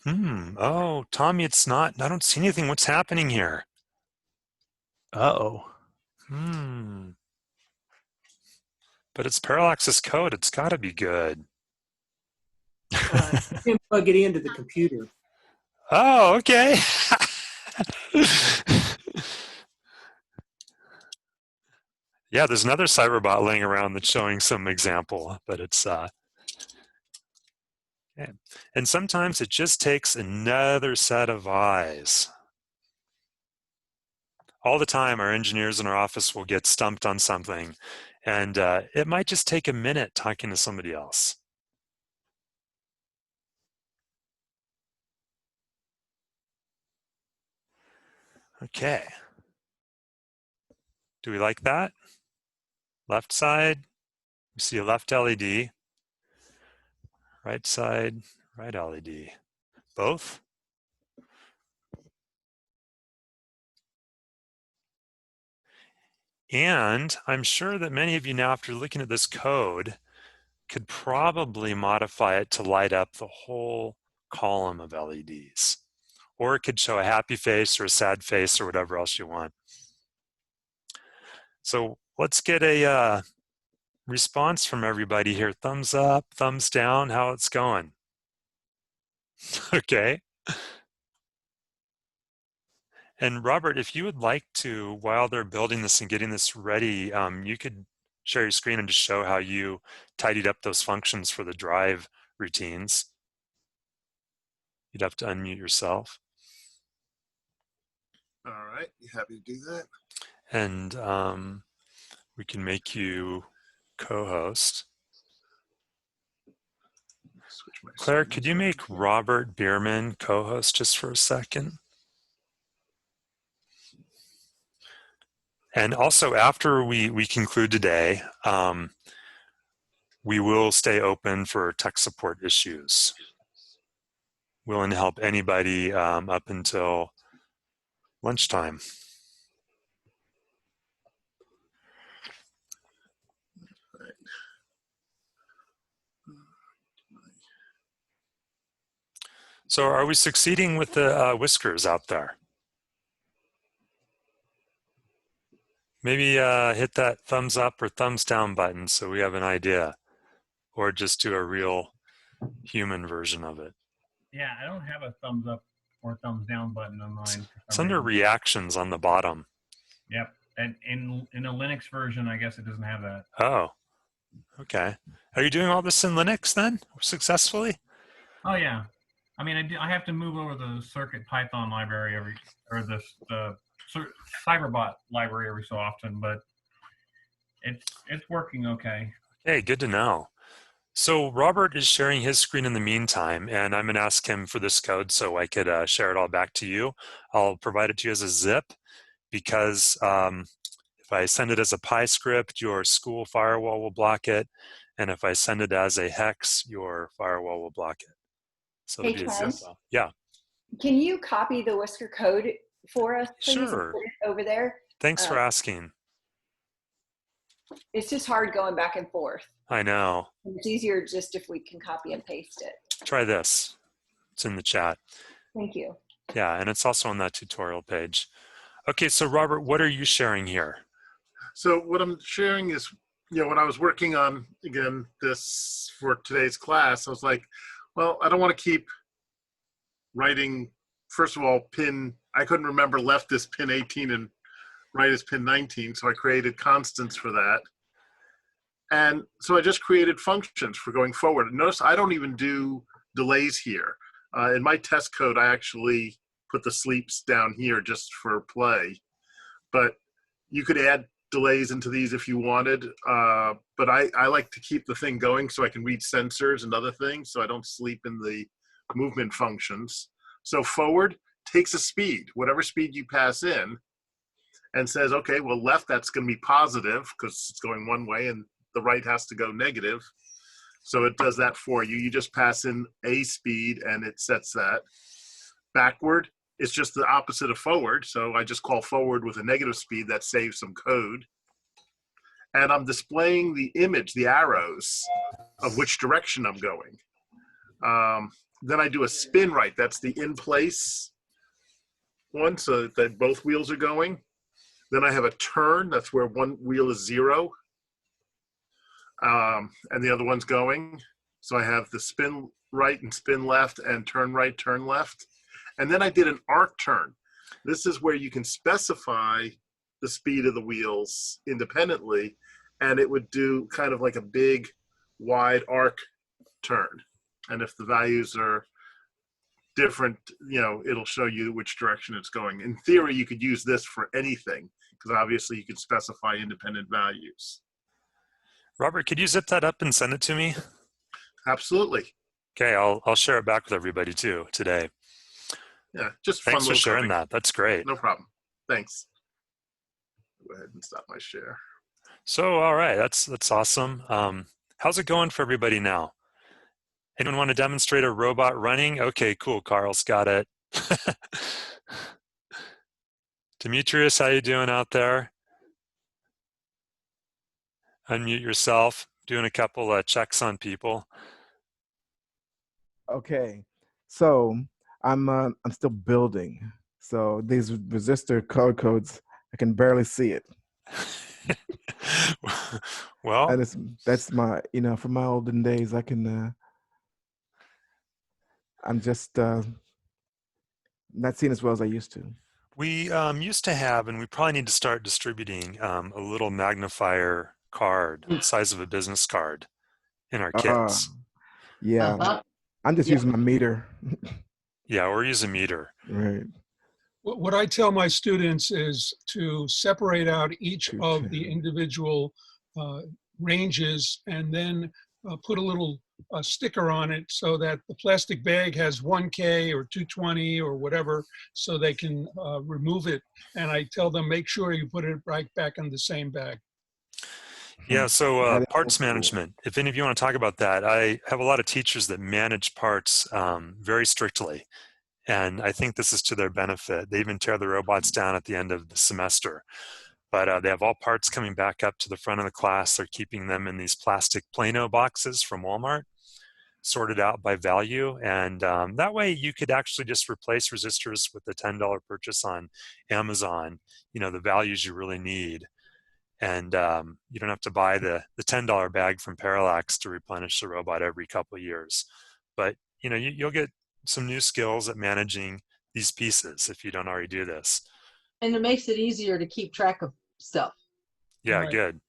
[SPEAKER 2] Oh, Tommy, it's not, I don't see anything. What's happening here?
[SPEAKER 6] Uh-oh.
[SPEAKER 2] But it's Parallax's code. It's got to be good.
[SPEAKER 11] You can plug it into the computer.
[SPEAKER 2] Oh, okay. Yeah, there's another Cyberbot laying around that's showing some example, but it's okay. And sometimes it just takes another set of eyes. All the time, our engineers in our office will get stumped on something, and it might just take a minute talking to somebody else. Okay. Do we like that? Left side, we see a left LED. Right side, right LED. Both? And I'm sure that many of you now, after looking at this code, could probably modify it to light up the whole column of LEDs. Or it could show a happy face or a sad face or whatever else you want. So let's get a response from everybody here. Thumbs up, thumbs down, how it's going. Okay. And Robert, if you would like to, while they're building this and getting this ready, you could share your screen and just show how you tidied up those functions for the drive routines. You'd have to unmute yourself.
[SPEAKER 7] All right, you happy to do that?
[SPEAKER 2] And we can make you co-host. Claire, could you make Robert Bierman co-host just for a second? And also, after we conclude today, we will stay open for tech support issues. Willing to help anybody up until lunchtime. So are we succeeding with the whiskers out there? Maybe hit that thumbs up or thumbs down button so we have an idea, or just do a real human version of it.
[SPEAKER 12] Yeah, I don't have a thumbs up or thumbs down button on mine.
[SPEAKER 2] It's under reactions on the bottom.
[SPEAKER 12] Yep, and in a Linux version, I guess it doesn't have that.
[SPEAKER 2] Oh, okay. Are you doing all this in Linux then, successfully?
[SPEAKER 12] Oh yeah, I mean I have to move over the Circuit Python library the Cyberbot library every so often, but it's working okay.
[SPEAKER 2] Okay, good to know. So Robert is sharing his screen in the meantime, and I'm going to ask him for this code so I could share it all back to you. I'll provide it to you as a zip because if I send it as a Pi script, your school firewall will block it. And if I send it as a hex, your firewall will block it. So it'll
[SPEAKER 13] Hey,
[SPEAKER 2] be a
[SPEAKER 13] Ken,
[SPEAKER 2] zip file. Yeah,
[SPEAKER 13] can you copy the Whisker code for us, please, and
[SPEAKER 2] sure.
[SPEAKER 13] put it over there?
[SPEAKER 2] Thanks for asking.
[SPEAKER 13] It's just hard going back and forth.
[SPEAKER 2] I know.
[SPEAKER 13] It's easier just if we can copy and paste it.
[SPEAKER 2] Try this. It's in the chat.
[SPEAKER 13] Thank you.
[SPEAKER 2] Yeah, and it's also on that tutorial page. Okay, so Robert, what are you sharing here?
[SPEAKER 7] So what I'm sharing is, when I was working on, again, this for today's class, I was like, well, I don't want to keep writing, first of all, I couldn't remember left is pin 18 and right is pin 19, so I created constants for that. And so I just created functions for going forward. Notice I don't even do delays here. In my test code, I actually put the sleeps down here just for play. But you could add delays into these if you wanted. But I like to keep the thing going so I can read sensors and other things, so I don't sleep in the movement functions. So forward takes a speed, whatever speed you pass in, and says, okay, well, left, that's going to be positive because it's going one way, and the right has to go negative. So it does that for you. You just pass in a speed, and it sets that. Backward is just the opposite of forward. So I just call forward with a negative speed. That saves some code. And I'm displaying the image, the arrows, of which direction I'm going. Then I do a spin right. That's the in place one, so that both wheels are going. Then I have a turn. That's where one wheel is 0. And the other one's going. So I have the spin right and spin left and turn right, turn left. And then I did an arc turn. This is where you can specify the speed of the wheels independently, and it would do kind of like a big wide arc turn. And if the values are different, it'll show you which direction it's going. In theory, you could use this for anything, because obviously you can specify independent values.
[SPEAKER 2] Robert, could you zip that up and send it to me?
[SPEAKER 7] Absolutely.
[SPEAKER 2] Okay, I'll share it back with everybody too today.
[SPEAKER 7] Yeah, just
[SPEAKER 2] thanks
[SPEAKER 7] fun
[SPEAKER 2] for sharing
[SPEAKER 7] coding.
[SPEAKER 2] that. That's great.
[SPEAKER 7] No problem. Thanks. Go ahead and stop my share.
[SPEAKER 2] So, all right, that's awesome. How's it going for everybody now? Anyone want to demonstrate a robot running? Okay, cool. Carl's got it. Demetrius, how you doing out there? Unmute yourself. Doing a couple checks on people.
[SPEAKER 14] Okay, so I'm still building. So these resistor color codes, I can barely see it.
[SPEAKER 2] Well,
[SPEAKER 14] and that's my, from my olden days, I can. I'm just not seeing as well as I used to.
[SPEAKER 2] We used to have, and we probably need to start distributing a little magnifier card, size of a business card, in our kits.
[SPEAKER 14] Yeah, I'm just using my meter.
[SPEAKER 2] Yeah, or use a meter.
[SPEAKER 14] Right.
[SPEAKER 8] What I tell my students is to separate out each of the individual ranges and then put a little sticker on it so that the plastic bag has 1K or 220 or whatever, so they can remove it. And I tell them, make sure you put it right back in the same bag.
[SPEAKER 2] Yeah, so parts management, if any of you want to talk about that, I have a lot of teachers that manage parts very strictly. And I think this is to their benefit. They even tear the robots down at the end of the semester. But they have all parts coming back up to the front of the class. They're keeping them in these plastic Plano boxes from Walmart, sorted out by value. And that way you could actually just replace resistors with the $10 purchase on Amazon, the values you really need. And you don't have to buy the $10 bag from Parallax to replenish the robot every couple of years. But you'll get some new skills at managing these pieces if you don't already do this.
[SPEAKER 5] And it makes it easier to keep track of stuff.
[SPEAKER 2] Yeah,
[SPEAKER 8] Right.
[SPEAKER 2] Good.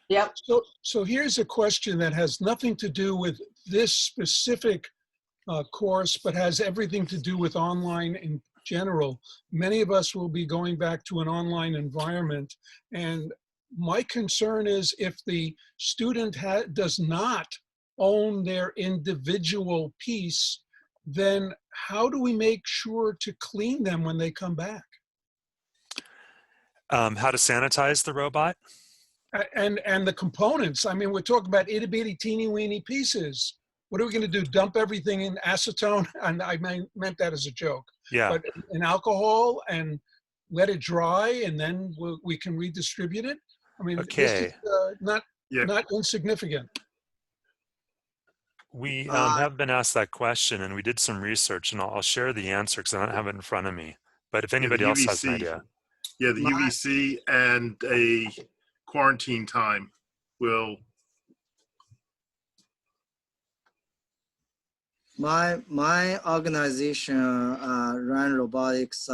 [SPEAKER 5] Yep.
[SPEAKER 8] So here's a question that has nothing to do with this specific course, but has everything to do with online in general. Many of us will be going back to an online environment, and my concern is if the student does not own their individual piece, then how do we make sure to clean them when they come back?
[SPEAKER 2] How to sanitize the robot?
[SPEAKER 8] And the components. I mean, we're talking about itty bitty teeny weeny pieces. What are we going to do? Dump everything in acetone? And I meant that as a joke.
[SPEAKER 2] Yeah.
[SPEAKER 8] But in alcohol and let it dry, and then we can redistribute it. I mean,
[SPEAKER 2] Okay.
[SPEAKER 8] this is not insignificant.
[SPEAKER 2] We have been asked that question, and we did some research, and I'll share the answer because I don't have it in front of me. But if anybody else has an idea.
[SPEAKER 7] Yeah, the UVC and a quarantine time will.
[SPEAKER 9] My organization run robotics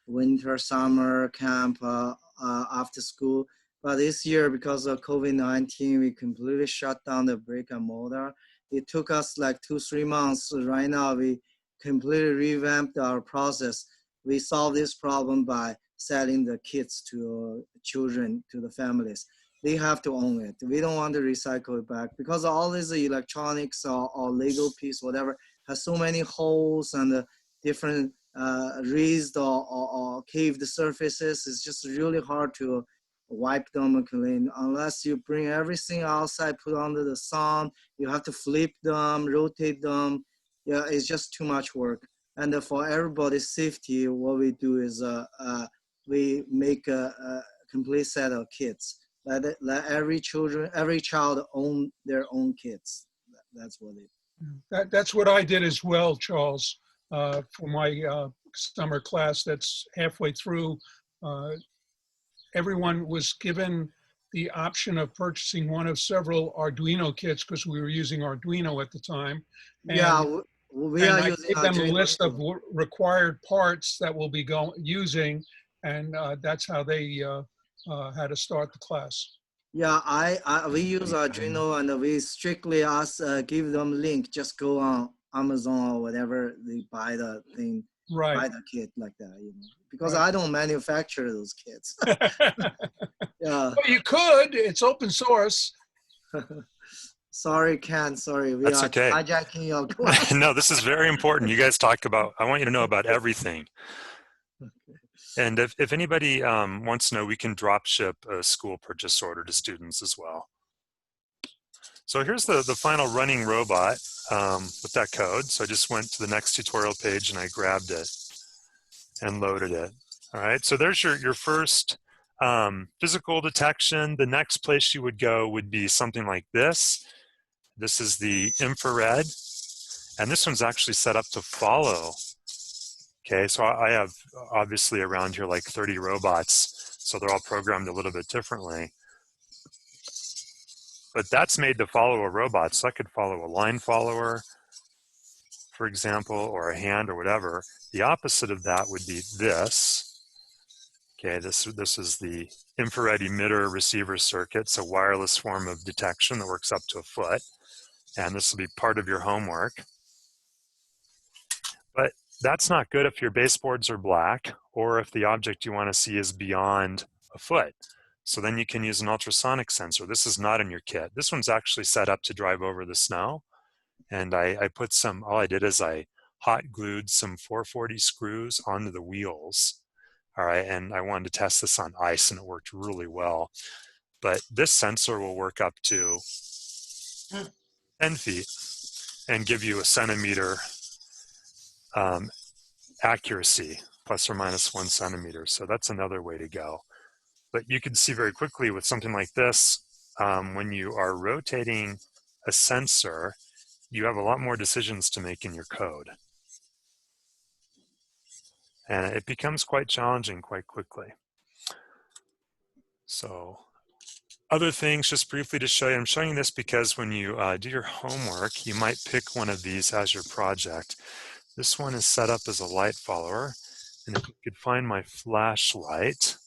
[SPEAKER 9] winter, summer camp after school. But this year, because of COVID-19, we completely shut down the brick and mortar. It took us like 2-3 months. Right now, we completely revamped our process. We solved this problem by selling the kits to children, to the families. They have to own it. We don't want to recycle it back because all these electronics or Lego piece, whatever, has so many holes and different raised or caved surfaces. It's just really hard to wipe them and clean unless you bring everything outside, put under the sun. You have to flip them, rotate them. Yeah, it's just too much work. And for everybody's safety, what we do is we make a complete set of kits. Let every child own their own kits. That's what it.
[SPEAKER 8] That's what I did as well, Charles, for my summer class. That's halfway through. Everyone was given the option of purchasing one of several Arduino kits because we were using Arduino at the time. And,
[SPEAKER 9] yeah, we are
[SPEAKER 8] I
[SPEAKER 9] using
[SPEAKER 8] gave them a
[SPEAKER 9] Arduino
[SPEAKER 8] list of
[SPEAKER 9] too.
[SPEAKER 8] required parts that we'll be using, and that's how they had to start the class.
[SPEAKER 9] Yeah, we use Arduino and we strictly give them link. Just go on Amazon or whatever, they buy the thing,
[SPEAKER 8] right?
[SPEAKER 9] Buy the kit like that, you know. Because
[SPEAKER 8] right.
[SPEAKER 9] I don't manufacture those kits. Yeah.
[SPEAKER 8] Well, you could. It's open source.
[SPEAKER 9] Sorry, Ken. Sorry, we
[SPEAKER 2] That's
[SPEAKER 9] are
[SPEAKER 2] okay.
[SPEAKER 9] hijacking your class.
[SPEAKER 2] No, this is very important. You guys talk about. I want you to know about everything. And if anybody wants to know, we can drop ship a school purchase order to students as well. So here's the final running robot with that code. So I just went to the next tutorial page and I grabbed it and loaded it. All right, so there's your first physical detection. The next place you would go would be something like this. This is the infrared, and this one's actually set up to follow. Okay, so I have obviously around here like 30 robots, so they're all programmed a little bit differently. But that's made to follow a robot, so I could follow a line follower, for example, or a hand or whatever. The opposite of that would be this. Okay, this is the infrared emitter receiver circuit. It's a wireless form of detection that works up to a foot. And this will be part of your homework. But that's not good if your baseboards are black or if the object you want to see is beyond a foot. So then you can use an ultrasonic sensor. This is not in your kit. This one's actually set up to drive over the snow. And I put some, all I did is I hot glued some 440 screws onto the wheels. All right, and I wanted to test this on ice and it worked really well. But this sensor will work up to 10 feet and give you a centimeter accuracy, plus or minus 1 centimeter. So that's another way to go. But you can see very quickly with something like this, when you are rotating a sensor, you have a lot more decisions to make in your code. And it becomes quite challenging quite quickly. So other things, just briefly to show you, I'm showing this because when you do your homework, you might pick one of these as your project. This one is set up as a light follower. And if you could find my flashlight,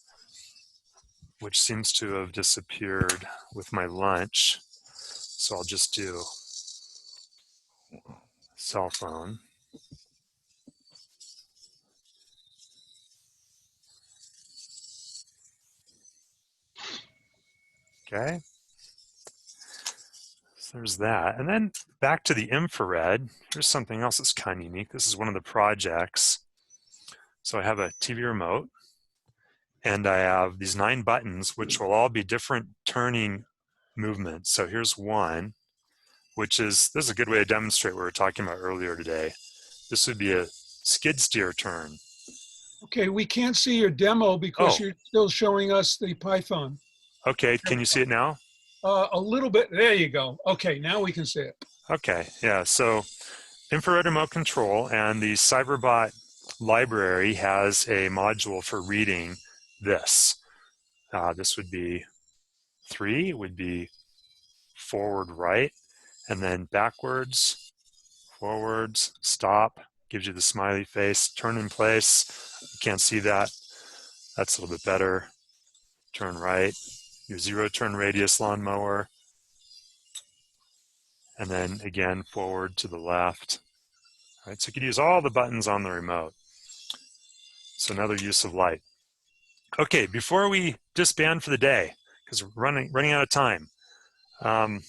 [SPEAKER 2] which seems to have disappeared with my lunch. So I'll just do cell phone. Okay, so there's that. And then back to the infrared, here's something else that's kind of unique. This is one of the projects. So I have a TV remote, and I have these 9 buttons, which will all be different turning movements. So here's one, which is, this is a good way to demonstrate what we were talking about earlier today. This would be a skid steer turn.
[SPEAKER 8] Okay, we can't see your demo because
[SPEAKER 2] Oh.
[SPEAKER 8] you're still showing us the Python.
[SPEAKER 2] Okay, can you see it now?
[SPEAKER 8] A little bit. There you go. Okay, now we can see it.
[SPEAKER 2] Okay, yeah, so infrared remote control, and the Cyberbot library has a module for reading this. This would be 3, would be forward right, and then backwards, forwards, stop, gives you the smiley face, turn in place, you can't see that, that's a little bit better, turn right, your 0 turn radius lawnmower, and then again forward to the left. All right, so you could use all the buttons on the remote. So another use of light. Okay, before we disband for the day, because we're running out of time, I'd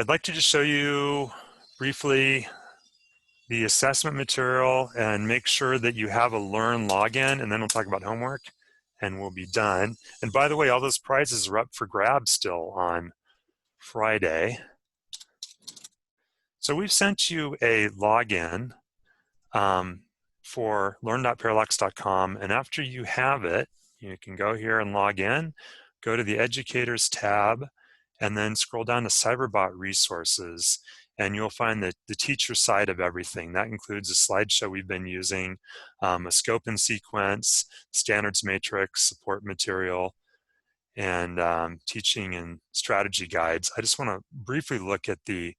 [SPEAKER 2] like to just show you briefly the assessment material and make sure that you have a Learn login, and then we'll talk about homework and we'll be done. And by the way, all those prizes are up for grabs still on Friday. So we've sent you a login for learn.parallax.com, and after you have it, you can go here and log in, go to the Educators tab, and then scroll down to Cyberbot Resources, and you'll find the teacher side of everything. That includes a slideshow we've been using, a scope and sequence, standards matrix, support material, and teaching and strategy guides. I just want to briefly look at the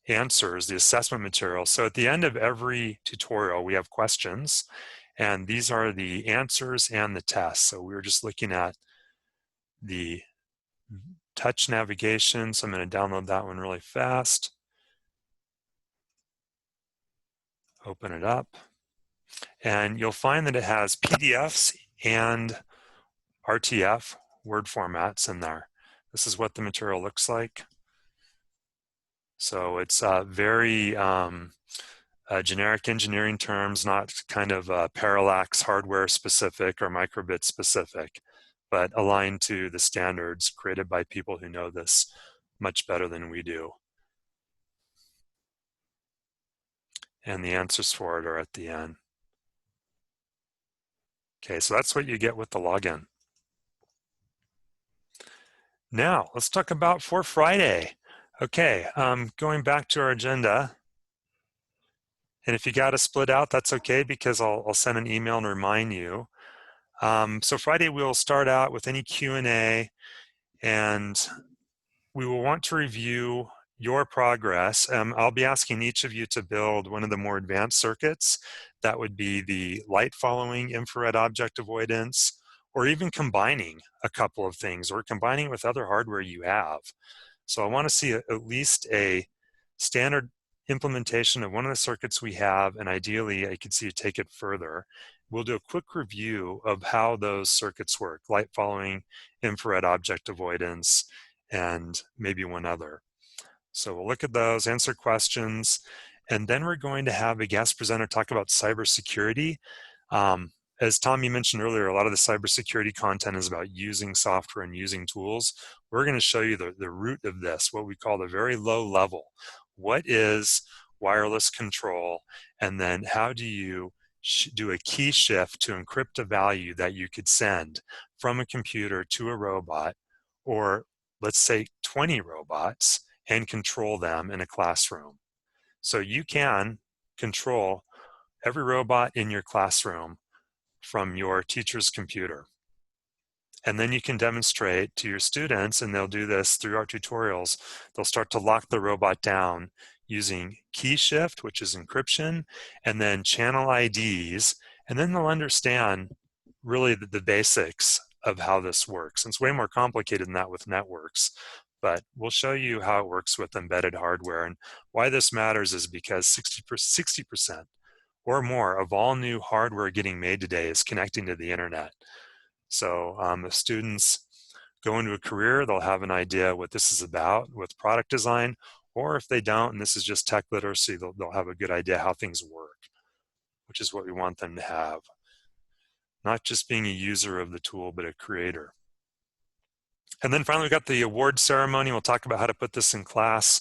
[SPEAKER 2] answers, the assessment material. So at the end of every tutorial, we have questions, and these are the answers and the tests. So we were just looking at the touch navigation, so I'm going to download that one really fast. Open it up, and you'll find that it has PDFs and RTF Word formats in there. This is what the material looks like. So it's very generic engineering terms, not kind of parallax hardware specific or microbit specific, but aligned to the standards created by people who know this much better than we do. And the answers for it are at the end. Okay, so that's what you get with the login. Now, let's talk about for Friday. Okay, going back to our agenda. And if you got to split out, that's okay, because I'll send an email and remind you. So Friday, we'll start out with any Q&A, and we will want to review your progress. I'll be asking each of you to build one of the more advanced circuits. That would be the light following infrared object avoidance, or even combining a couple of things, or combining it with other hardware you have. So I want to see at least a standard implementation of one of the circuits we have, and ideally I could see you take it further. We'll do a quick review of how those circuits work: light following, infrared object avoidance, and maybe one other. So we'll look at those, answer questions, and then we're going to have a guest presenter talk about cybersecurity. As Tommy mentioned earlier, a lot of the cybersecurity content is about using software and using tools. We're going to show you the root of this, what we call the very low level. What is wireless control? And then how do you do a key shift to encrypt a value that you could send from a computer to a robot, or let's say 20 robots, and control them in a classroom? So you can control every robot in your classroom from your teacher's computer. And then you can demonstrate to your students, and they'll do this through our tutorials, they'll start to lock the robot down using key shift, which is encryption, and then channel IDs, and then they'll understand really the basics of how this works. And it's way more complicated than that with networks, but we'll show you how it works with embedded hardware. And why this matters is because 60% or more of all new hardware getting made today is connecting to the internet. So if students go into a career, they'll have an idea what this is about with product design, or if they don't, and this is just tech literacy, they'll have a good idea how things work which is what we want them to have. Not just being a user of the tool, but a creator. And then finally, we got the award ceremony. We'll talk about how to put this in class.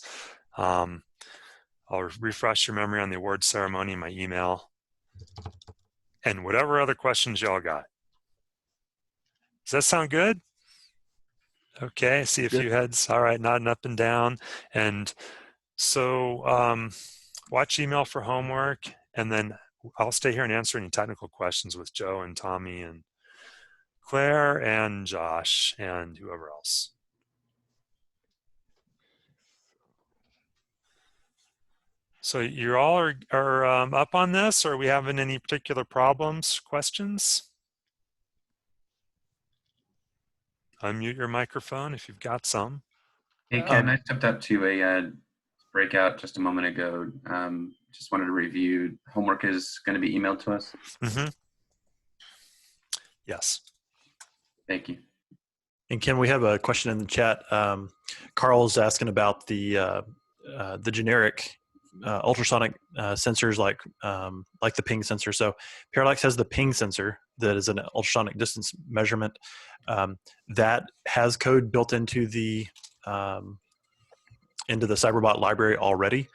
[SPEAKER 2] I'll refresh your memory on the award ceremony in my email. And whatever other questions y'all got. Does that sound good? Okay, I see a few heads. All right, nodding up and down. And so watch email for homework, and then I'll stay here and answer any technical questions with Joe and Tommy and Claire and Josh and whoever else. So you all are up on this, or are we having any particular problems, questions? Unmute your microphone if you've got some.
[SPEAKER 15] Hey, Ken, I stepped up to a breakout just a moment ago. Just wanted to review. Homework is going to be emailed to us?
[SPEAKER 2] Mm-hmm. Yes.
[SPEAKER 15] Thank you.
[SPEAKER 6] And Ken, we have a question in the chat. Carl's asking about the generic ultrasonic sensors like the ping sensor. So Parallax has the ping sensor that is an ultrasonic distance measurement that has code built into the Cyberbot library already.